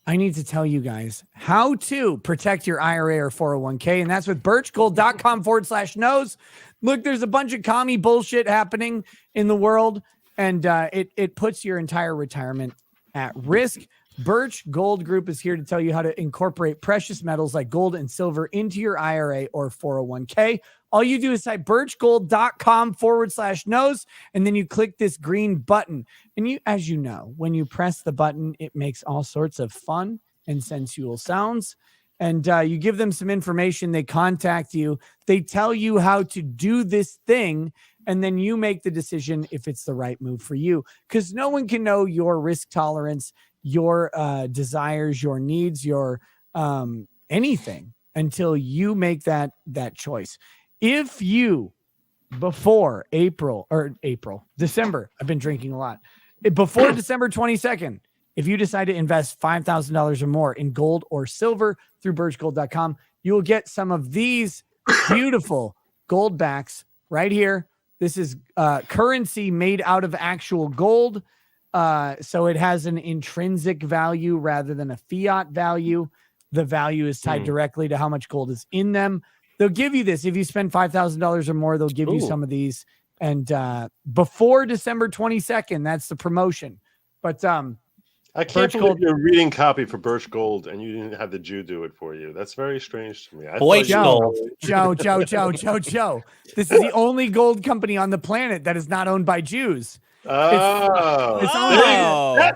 I need to tell you guys how to protect your IRA or 401k, and that's with birchgold.com/knows. Look, there's a bunch of commie bullshit happening in the world, and it puts your entire retirement at risk. Birch Gold Group is here to tell you how to incorporate precious metals like gold and silver into your IRA or 401k. All you do is type birchgold.com/knows, and then you click this green button. And you, as you know, when you press the button, it makes all sorts of fun and sensual sounds. And you give them some information. They contact you. They tell you how to do this thing. And then you make the decision if it's the right move for you. Because no one can know your risk tolerance, your desires, your needs, your anything until you make that choice. If you, before December, I've been drinking a lot. Before December 22nd, if you decide to invest $5,000 or more in gold or silver through birchgold.com, you will get some of these beautiful gold backs right here. This is currency made out of actual gold. So it has an intrinsic value rather than a fiat value. The value is tied directly to how much gold is in them. They'll give you this. If you spend $5,000 or more, they'll give you some of these. And before December 22nd, that's the promotion. But I can't believe you're reading copy for Birch Gold and you didn't have the Jew do it for you. That's very strange to me. Joe. This is the only gold company on the planet that is not owned by Jews. That's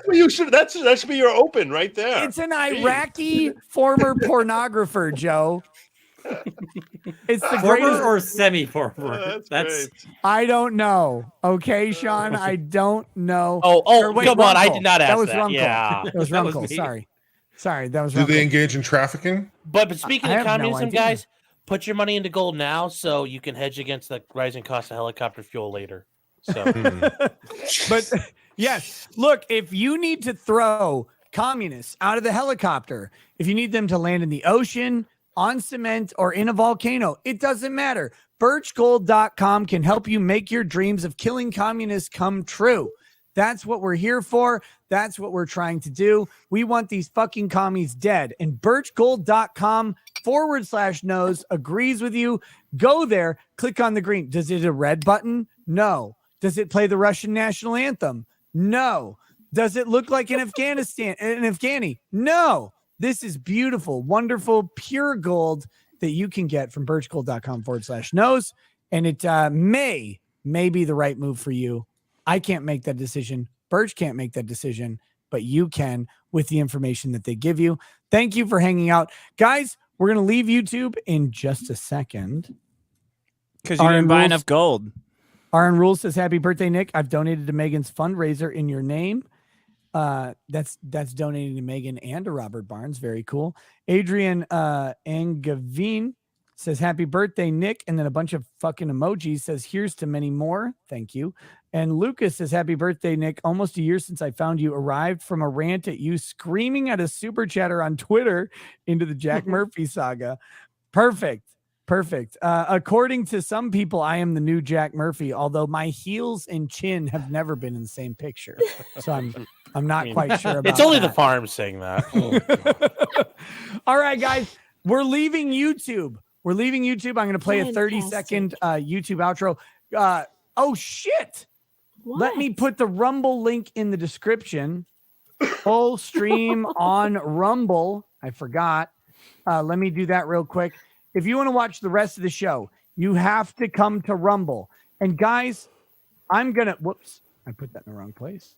what you should. That should be your open right there. It's an Iraqi former pornographer, Joe. It's the greatest or semi-former. That's great. I don't know. Okay, Sean, I don't know. Wait, come on! I did not ask that. Runkle. Yeah, that was Runkle. Sorry, that was. Do they engage in trafficking? But speaking of communism, guys, put your money into gold now so you can hedge against the rising cost of helicopter fuel later. So, but yes, look, if you need to throw communists out of the helicopter, if you need them to land in the ocean, on cement, or in a volcano, it doesn't matter. Birchgold.com can help you make your dreams of killing communists come true. That's what we're here for. That's what we're trying to do. We want these fucking commies dead. And birchgold.com/knows agrees with you. Go there, click on the green. Does it a red button? No. Does it play the Russian national anthem? No. Does it look like an Afghani? No. This is beautiful, wonderful, pure gold that you can get from birchgold.com/knows. And it may be the right move for you. I can't make that decision. Birch can't make that decision, but you can with the information that they give you. Thank you for hanging out. Guys, we're going to leave YouTube in just a second. Because you didn't buy enough gold. Aaron Rule says, happy birthday, Nick. I've donated to Megan's fundraiser in your name. That's donating to Megan and to Robert Barnes. Very cool. Adrian Angavine says, happy birthday, Nick. And then a bunch of fucking emojis, says, here's to many more. Thank you. And Lucas says, happy birthday, Nick. Almost a year since I found you. Arrived from a rant at you screaming at a super chatter on Twitter into the Jack Murphy saga. Perfect. According to some people, I am the new Jack Murphy, although my heels and chin have never been in the same picture. So I'm not quite sure about It's only that. the farm saying that. All right, guys, we're leaving YouTube. I'm going to play a 30-second YouTube outro. Oh, shit. Let me put the Rumble link in the description. Full stream on Rumble. I forgot. Let me do that real quick. If you want to watch the rest of the show, you have to come to Rumble. And guys, I'm going to, whoops, I put that in the wrong place.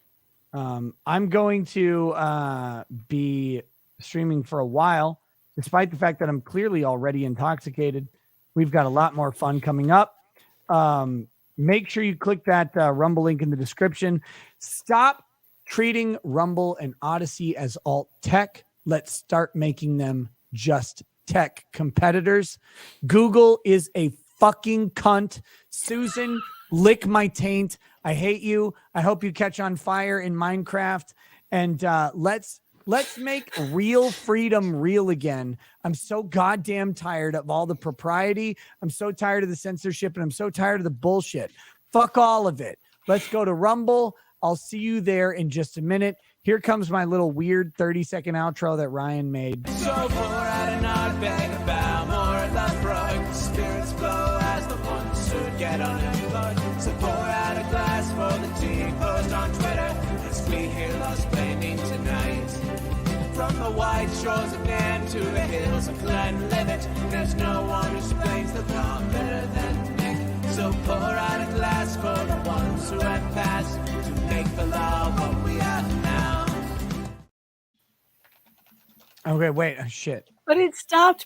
I'm going to be streaming for a while, despite the fact that I'm clearly already intoxicated. We've got a lot more fun coming up. Make sure you click that Rumble link in the description. Stop treating Rumble and Odyssey as alt tech. Let's start making them just tech competitors. Google is a fucking cunt. Susan, lick my taint. I hate you. I hope you catch on fire in Minecraft. And let's make real freedom real again. I'm so goddamn tired of all the propriety. I'm so tired of the censorship, and I'm so tired of the bullshit. Fuck all of it. Let's go to Rumble. I'll see you there in just a minute. Here comes my little weird 30-second outro that Ryan made. So pour out another bag of bow, more of the rug. The spirits flow as the ones who get unemployed. So pour out a glass for the tea post on Twitter as we hear Lost Blaming tonight. From the white shores of Nam to the hills of Glenlivet, there's no one who explains the law better than Nick. So pour out a glass for the ones who have passed to make the law what we have now. Okay, wait. Oh, shit. But it stopped